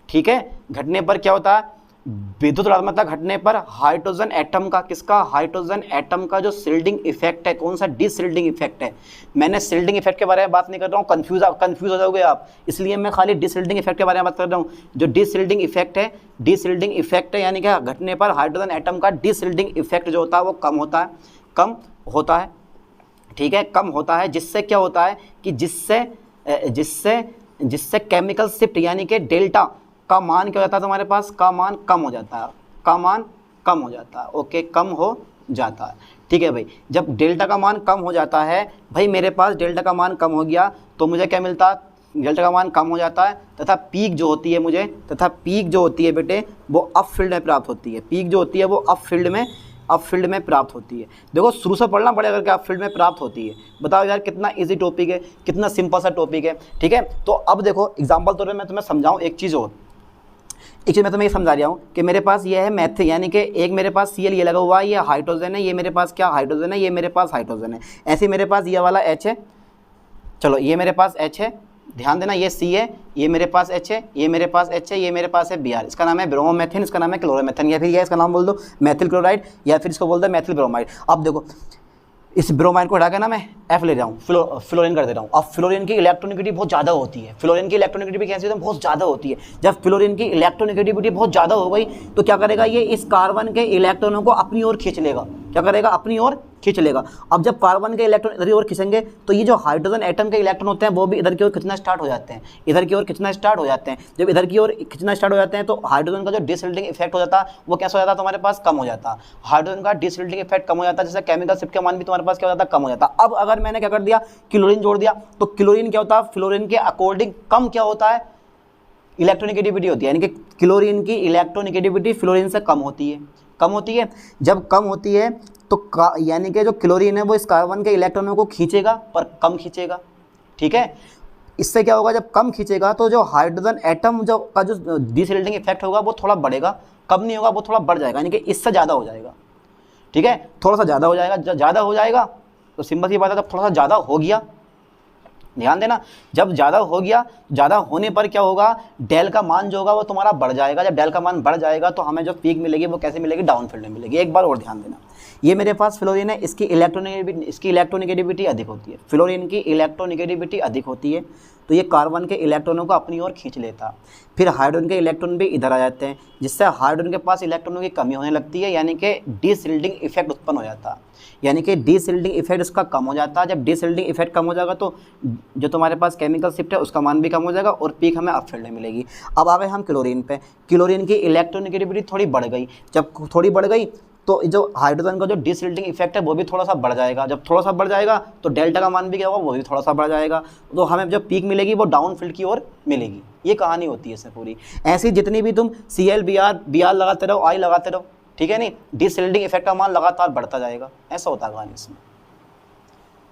Speaker 1: ठीक है, घटने पर क्या होता है, विद्युत ऋणात्मकता घटने पर हाइड्रोजन एटम का, किसका, हाइड्रोजन एटम का जो शिल्डिंग इफेक्ट है, कौन सा, डिशिल्डिंग इफेक्ट है। मैंने शिल्डिंग इफेक्ट के बारे में बात नहीं कर रहा हूँ, कंफ्यूज हो जाओगे आप, इसलिए मैं खाली डिशिल्डिंग इफेक्ट के बारे में बात कर रहा हूँ। जो डिशिल्डिंग इफेक्ट है यानी क्या, घटने पर हाइड्रोजन एटम का डिशिल्डिंग इफेक्ट जो होता है वो कम होता है, ठीक है, कम होता है। जिससे क्या होता है कि जिससे केमिकल शिफ्ट यानी कि डेल्टा का मान क्या हो जाता है, तुम्हारे पास का मान कम हो जाता है, ओके, कम हो जाता है, ठीक है भाई। जब डेल्टा का मान कम हो जाता है, भाई मेरे पास डेल्टा का मान कम हो गया तो मुझे क्या मिलता है, डेल्टा का मान कम हो जाता है तथा पीक जो होती है बेटे वो अप फील्ड में प्राप्त होती है। पीक जो होती है वो अप फील्ड में प्राप्त होती है। देखो शुरू से पढ़ना पड़ेगा कि अप फील्ड में प्राप्त होती है। बताओ यार कितना इजी टॉपिक है, कितना सिंपल सा टॉपिक है, ठीक है। तो अब देखो एग्जाम्पल तौर पर मैं तुम्हें समझाऊँ एक चीज़ मैं तुम्हें ये समझा रहा हूँ कि मेरे पास ये है मैथ, यानी कि एक मेरे पास Cl ये लगा हुआ है, ये हाइड्रोजन है, ये मेरे पास क्या, हाइड्रोजन है, ये मेरे पास हाइड्रोजन है। ऐसे मेरे पास ये वाला H है, चलो ये मेरे पास H है, ध्यान देना, ये C है, ये मेरे पास H है, ये मेरे पास H है, ये मेरे पास है Br, इसका नाम है ब्रोमोमेथिन, इसका नाम है क्लोरोमेथिन, या फिर ये इसका नाम बोल दो मेथिल क्लोराइड, या फिर इसको बोल दो मेथिल ब्रोमाइड। अब देखो इस ब्रोमाइड को हटा के ना मैं F ले रहा हूँ, फ्लोरीन कर दे रहा हूँ। अब फ्लोरीन की इलेक्ट्रोनेगेटिविटी बहुत ज़्यादा होती है, फ्लोरीन की इलेक्ट्रोनेगेटिविटी कैसी होती है, बहुत ज़्यादा होती है। जब फ्लोरीन की इलेक्ट्रोनेगेटिविटी बहुत ज़्यादा हो गई तो क्या करेगा, ये इस कार्बन के इलेक्ट्रॉनों को अपनी ओर खींच लेगा, क्या करेगा, अपनी ओर खींच लेगा। अब जब कार्बन के इलेक्ट्रॉन इधर की ओर खींचेंगे तो ये जो हाइड्रोजन एटम के इलेक्ट्रॉन होते हैं वो भी इधर की ओर खींचना स्टार्ट हो जाते हैं, जब इधर की ओर खींचना स्टार्ट हो जाते हैं तो हाइड्रोजन का जो डिसल्टिंग इफेक्ट हो जाता है वो कैसा हो जाता है, तुम्हारे पास कम हो जाता है। हाइड्रोजन का डिसल्टिंग इफेक्ट कम हो जाता है, जैसे केमिकल शिफ्ट का मान भी तुम्हारे पास क्या हो जाता है, कम हो जाता है। अब अगर मैंने क्या कर दिया, क्लोरीन जोड़ दिया, तो क्लोरीन क्या होता है, फ्लोरीन के अकॉर्डिंग कम क्या होता है, इलेक्ट्रोनेगेटिविटी होती है, यानी कि क्लोरीन की इलेक्ट्रोनेगेटिविटी फ्लोरीन से कम होती है। जब कम होती है तो यानी कि जो क्लोरीन है वो इस कार्बन के इलेक्ट्रॉनों को खींचेगा पर कम खींचेगा, ठीक है। इससे क्या होगा, जब कम खींचेगा तो जो हाइड्रोजन एटम का जो डिसल्टिंग इफेक्ट होगा वो थोड़ा बढ़ेगा, कम नहीं होगा, वो थोड़ा बढ़ जाएगा, यानी कि इससे ज़्यादा हो जाएगा, ठीक है, थोड़ा सा ज़्यादा हो जाएगा। जब ज़्यादा हो जाएगा तो सिंपल सी बात है, जब थोड़ा सा ज़्यादा हो गया, ध्यान देना, जब ज़्यादा हो गया, ज़्यादा होने पर क्या होगा, डेल का मान जो होगा वो तुम्हारा बढ़ जाएगा। जब डेल का मान बढ़ जाएगा तो हमें जो पीक मिलेगी वो कैसे मिलेगी, डाउन फील्ड में मिलेगी। एक बार और ध्यान देना, ये मेरे पास फ्लोरीन है, इसकी इलेक्ट्रोनेगेटिविटी अधिक होती है, फ्लोरीन की इलेक्ट्रोनेगेटिविटी अधिक होती है, तो ये कार्बन के इलेक्ट्रॉनों को अपनी ओर खींच लेता। फिर हाइड्रोजन के इलेक्ट्रॉन भी इधर आ जाते हैं, जिससे हाइड्रोजन के पास इलेक्ट्रॉनों की कमी होने लगती है, यानी कि डिसल्टिंग इफेक्ट उत्पन्न हो जाता है, यानी कि डिसल्टिंग इफेक्ट इसका कम हो जाता है। जब डिसल्टिंग इफेक्ट कम हो जाएगा तो जो तुम्हारे पास केमिकल शिफ्ट है उसका मान भी कम हो जाएगा और पीक हमें अप फील्ड में मिलेगी। अब आ गए हम क्लोरीन पे, क्लोरीन की इलेक्ट्रोनेगेटिविटी थोड़ी बढ़ गई, जब थोड़ी बढ़ गई तो जो हाइड्रोजन का जो डिसल्टिंग इफेक्ट है वो भी थोड़ा सा बढ़ जाएगा। जब थोड़ा सा बढ़ जाएगा तो डेल्टा का मान भी क्या होगा, वो भी थोड़ा सा बढ़ जाएगा, तो हमें जो पीक मिलेगी वो डाउन फील्ड की ओर मिलेगी। ये कहानी होती है इसमें पूरी। ऐसी जितनी भी तुम Cl Br लगाते रहो, I लगाते रहो, ठीक है नहीं, डिसल्टिंग इफेक्ट का मान लगातार बढ़ता जाएगा, ऐसा होता है कहानी इसमें।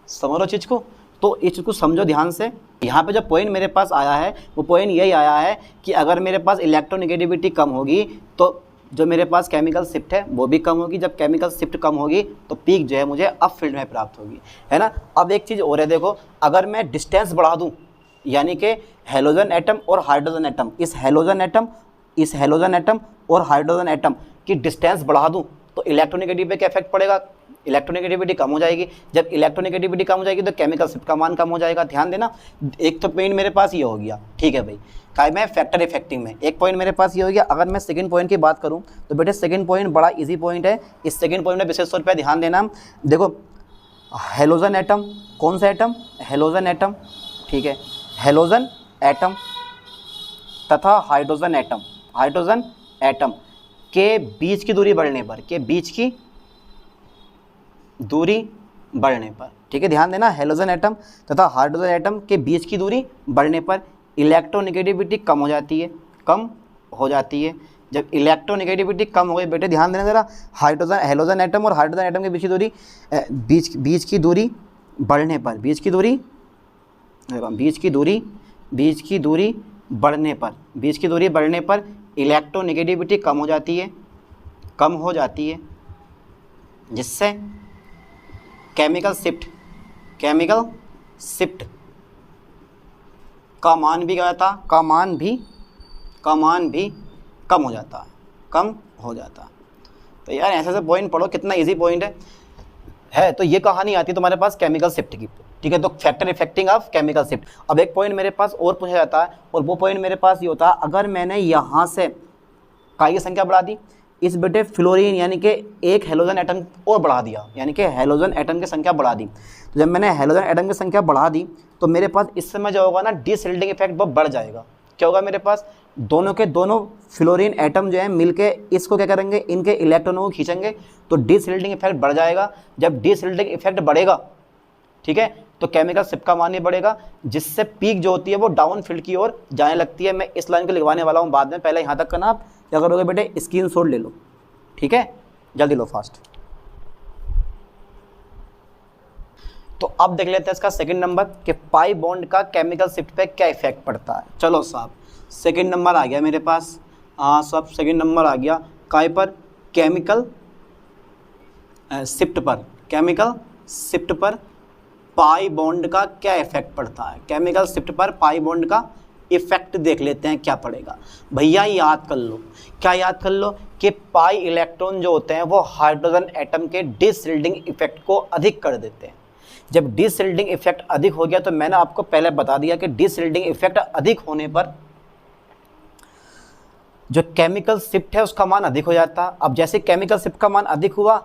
Speaker 1: समझो चीज़ को, तो इस चीज़ को समझो ध्यान से। यहाँ पे जो पॉइंट मेरे पास आया है वो पॉइंट यही आया है कि अगर मेरे पास इलेक्ट्रोनेगेटिविटी कम होगी तो जो मेरे पास केमिकल शिफ्ट है वो भी कम होगी। जब केमिकल शिफ्ट कम होगी तो पीक जो है मुझे अप फील्ड में प्राप्त होगी, है ना। अब एक चीज़ और है, देखो, अगर मैं डिस्टेंस बढ़ा दूँ, यानी कि हेलोजन एटम और हाइड्रोजन एटम, इस हेलोजन एटम और हाइड्रोजन एटम की डिस्टेंस बढ़ा दूँ तो इलेक्ट्रोनेगेटिव पे क्या इफेक्ट पड़ेगा, इलेक्ट्रोनेगेटिविटी कम हो जाएगी। जब इलेक्ट्रोनेगेटिविटी कम हो जाएगी तो केमिकल शिफ्ट का मान कम हो जाएगा। ध्यान देना, एक तो पॉइंट मेरे पास ये हो गया, ठीक है भाई, काय में फैक्टर इफेक्टिंग में एक पॉइंट मेरे पास ये हो गया। अगर मैं सेकंड पॉइंट की बात करूं तो बेटे सेकंड पॉइंट बड़ा इजी पॉइंट है। इस सेकंड पॉइंट में विशेष तौर पर ध्यान देना। देखो हेलोजन एटम, कौन सा एटम, हेलोजन एटम, ठीक है, हेलोजन एटम तथा हाइड्रोजन एटम, हाइड्रोजन एटम के बीच की दूरी बढ़ने पर, के बीच की दूरी बढ़ने पर, ठीक है, ध्यान देना, हेलोजन एटम तथा हाइड्रोजन एटम के बीच की दूरी बढ़ने पर इलेक्ट्रोनेगेटिविटी कम हो जाती है, कम हो जाती है। जब इलेक्ट्रोनेगेटिविटी कम हो गई बेटे, ध्यान देना जरा, हाइड्रोजन, हेलोजन एटम और हाइड्रोजन एटम के बीच की दूरी, बीच की दूरी बढ़ने पर, बीच की दूरी बढ़ने पर इलेक्ट्रोनेगेटिविटी कम हो जाती है, कम हो जाती है, जिससे केमिकल शिफ्ट का मान भी क्या होता, का मान भी कम हो जाता है। तो यार ऐसे ऐसे पॉइंट पढ़ो, कितना इजी पॉइंट है। तो ये कहानी आती है तुम्हारे पास केमिकल शिफ्ट की, ठीक है, तो factor affecting of chemical shift. अब एक पॉइंट मेरे पास और पूछा जाता है, और वो पॉइंट मेरे पास ये होता है, अगर मैंने यहाँ से काई की संख्या बढ़ा दी, इस बेटे फ्लोरीन यानी कि एक हेलोजन एटम और बढ़ा दिया, यानी कि हेलोजन एटम की संख्या बढ़ा दी। तो जब मैंने हेलोजन एटम की संख्या बढ़ा दी तो मेरे पास इस समय जो होगा ना, डीसिल्डिंग इफेक्ट वो बढ़ जाएगा। क्या होगा मेरे पास, दोनों के दोनों फ्लोरीन एटम जो है मिलके इसको क्या करेंगे, इनके इलेक्ट्रॉनों को खींचेंगे, तो डीसिल्डिंग इफेक्ट बढ़ जाएगा। जब डीसिल्डिंग इफेक्ट बढ़ेगा, ठीक है, तो केमिकल शिफ्ट का मान ही बढ़ेगा, जिससे पीक जो होती है वो डाउन फील्ड की ओर जाने लगती है। मैं इस लाइन को लिखवाने वाला हूँ बाद में, पहले यहाँ तक करना। आप क्या करोगे बेटे, स्क्रीनशॉट ले लो, ठीक है, जल्दी लो, फास्ट। तो अब देख लेते हैं इसका सेकंड नंबर कि पाई बॉन्ड का केमिकल शिफ्ट पे क्या इफेक्ट पड़ता है। चलो साहब, सेकंड नंबर आ गया मेरे पास, हाँ सब सेकंड नंबर आ गया, काय पर, केमिकल शिफ्ट पर, केमिकल शिफ्ट पर पाई बॉन्ड का क्या इफेक्ट पड़ता है। केमिकल शिफ्ट पर पाई बॉन्ड का इफेक्ट देख लेते हैं क्या पड़ेगा। भैया याद कर लो, क्या याद कर लो कि पाई इलेक्ट्रॉन जो होते हैं वो हाइड्रोजन एटम के डिसशिल्डिंग इफेक्ट को अधिक कर देते हैं। जब डिसशिल्डिंग इफेक्ट अधिक हो गया, तो मैंने आपको पहले बता दिया कि डिसशिल्डिंग इफेक्ट अधिक होने पर जो केमिकल शिफ्ट है उसका मान अधिक हो जाता है। अब जैसे केमिकल शिफ्ट का मान अधिक हुआ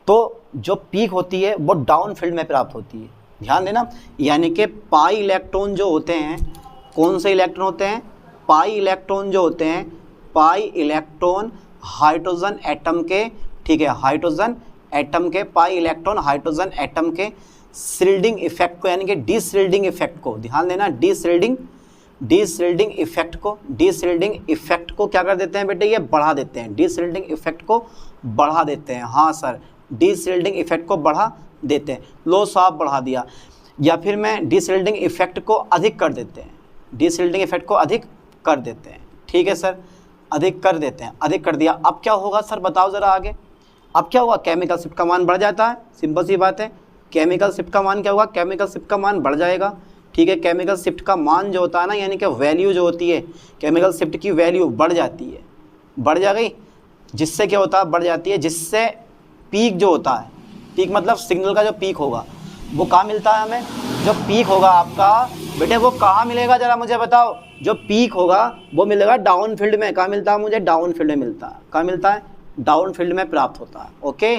Speaker 1: तो जो पीक होती है वो डाउन फील्ड में प्राप्त होती है। ध्यान देना, यानी कि पाई इलेक्ट्रॉन जो होते हैं, कौन से इलेक्ट्रॉन होते हैं, पाई इलेक्ट्रॉन जो होते हैं, पाई इलेक्ट्रॉन हाइड्रोजन एटम के, ठीक है, हाइड्रोजन एटम के, पाई इलेक्ट्रॉन हाइड्रोजन एटम के शिल्डिंग इफेक्ट को, यानी कि डीशिल्डिंग इफेक्ट को, ध्यान देना, डीशिल्डिंग इफेक्ट को क्या कर देते हैं बेटे, ये बढ़ा देते हैं, डीशिल्डिंग इफेक्ट को बढ़ा देते हैं। हाँ सर, डीशिल्डिंग इफेक्ट को बढ़ा देते हैं। लो साहब बढ़ा दिया, या फिर मैं डीशिल्डिंग इफेक्ट को अधिक कर देते हैं, डीशिल्डिंग इफेक्ट को अधिक कर देते हैं, ठीक है सर, अधिक कर देते हैं, अधिक कर दिया। अब क्या होगा सर, बताओ ज़रा आगे, अब क्या होगा, केमिकल शिफ्ट का मान बढ़ जाता है, सिंपल सी बात है। केमिकल शिफ्ट का मान क्या होगा, केमिकल शिफ्ट का मान बढ़ जाएगा, ठीक है। केमिकल शिफ्ट का मान जो होता है ना, यानी कि वैल्यू जो होती है, केमिकल शिफ्ट की वैल्यू बढ़ जाती है, बढ़ जा गई, जिससे क्या होता है, बढ़ जाती है, जिससे पीक जो होता है, पीक मतलब सिग्नल का जो पीक होगा वो कहाँ मिलता है हमें, जो पीक होगा आपका बेटे वो कहाँ मिलेगा, ज़रा मुझे बताओ। जो पीक होगा वो मिलेगा डाउन फील्ड में। कहाँ मिलता है मुझे, डाउन फील्ड में मिलता है। कहाँ मिलता है, डाउन फील्ड में प्राप्त होता है। ओके,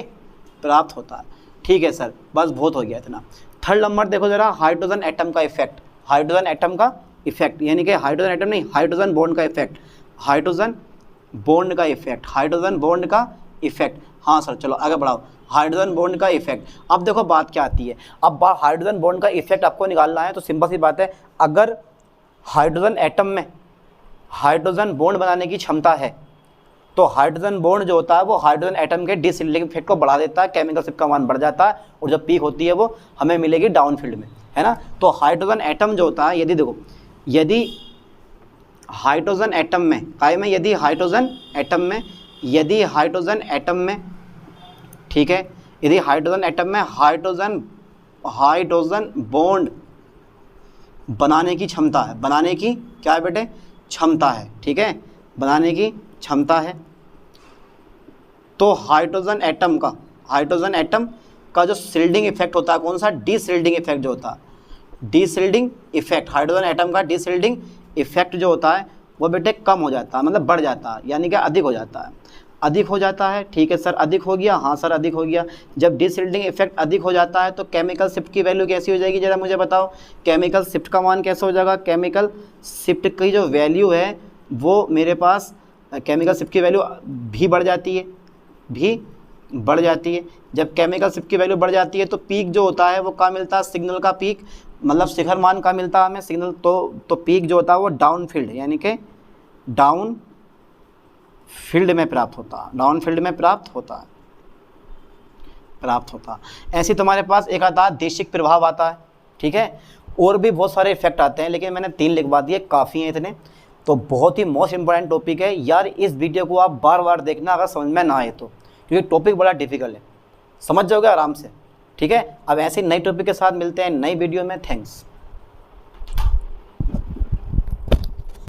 Speaker 1: प्राप्त होता है, ठीक है सर, बस बहुत हो गया इतना। थर्ड नंबर देखो ज़रा, हाइड्रोजन एटम का इफेक्ट, हाइड्रोजन एटम का इफेक्ट, यानी कि हाइड्रोजन एटम नहीं, हाइड्रोजन बॉन्ड का इफेक्ट, हाइड्रोजन बॉन्ड का इफेक्ट, हाइड्रोजन बॉन्ड का इफेक्ट। हाँ सर, चलो आगे बढ़ाओ, हाइड्रोजन बॉन्ड का इफेक्ट। अब देखो बात क्या आती है, अब हाइड्रोजन बॉन्ड का इफेक्ट आपको निकालना है, तो सिंपल सी बात है, अगर हाइड्रोजन एटम में हाइड्रोजन बॉन्ड बनाने की क्षमता है, तो हाइड्रोजन बॉन्ड जो होता है वो हाइड्रोजन एटम के डीशिल्डिंग इफेक्ट को बढ़ा देता है, केमिकल शिफ्ट का मान बढ़ जाता है, और जब पीक होती है वो हमें मिलेगी डाउन फील्ड में, है ना। तो हाइड्रोजन एटम जो होता है, यदि देखो, यदि हाइड्रोजन एटम में, काय में, यदि हाइड्रोजन एटम में, यदि हाइड्रोजन एटम में, ठीक है, यदि हाइड्रोजन एटम में हाइड्रोजन बॉन्ड बनाने की क्षमता है, बनाने की क्या है बेटे, क्षमता है, ठीक है, बनाने की क्षमता है, तो हाइड्रोजन एटम का जो शिल्डिंग इफेक्ट होता है कौन सा, डीशिल्डिंग इफेक्ट जो होता है, डीशिल्डिंग इफेक्ट, हाइड्रोजन एटम का डीशिल्डिंग इफेक्ट जो होता है वो बेटे कम हो जाता है, मतलब बढ़ जाता है, यानी कि अधिक हो जाता है, अधिक हो जाता है। ठीक है सर, अधिक हो गया, हाँ सर अधिक हो गया। जब डीशिल्डिंग इफेक्ट अधिक हो जाता है तो केमिकल शिफ्ट की वैल्यू कैसी हो जाएगी, जरा मुझे बताओ, केमिकल शिफ्ट का मान कैसा हो जाएगा, केमिकल शिफ्ट की जो वैल्यू है वो मेरे पास, केमिकल शिफ्ट की वैल्यू भी बढ़ जाती है, भी बढ़ जाती है। जब केमिकल शिफ्ट की वैल्यू बढ़ जाती है तो पीक जो होता है वो कहाँ मिलता है, सिग्नल का पीक, मतलब शिखर मान का मिलता है हमें सिग्नल, तो पीक जो होता है वो डाउन फील्ड यानी कि डाउन फील्ड में प्राप्त होता है, डाउन फील्ड में प्राप्त होता है। ऐसे तुम्हारे पास एक आता है देशिक प्रभाव आता है, ठीक है, और भी बहुत सारे इफेक्ट आते हैं, लेकिन मैंने 3 लिखवा दिए, काफ़ी हैं इतने। तो बहुत ही मोस्ट इंपॉर्टेंट टॉपिक है यार, इस वीडियो को आप बार बार देखना अगर समझ में ना आए तो, क्योंकि टॉपिक बड़ा डिफिकल्ट है, समझ जाओगे आराम से। ठीक है, अब ऐसे नई टॉपिक के साथ मिलते हैं नई वीडियो में। थैंक्स।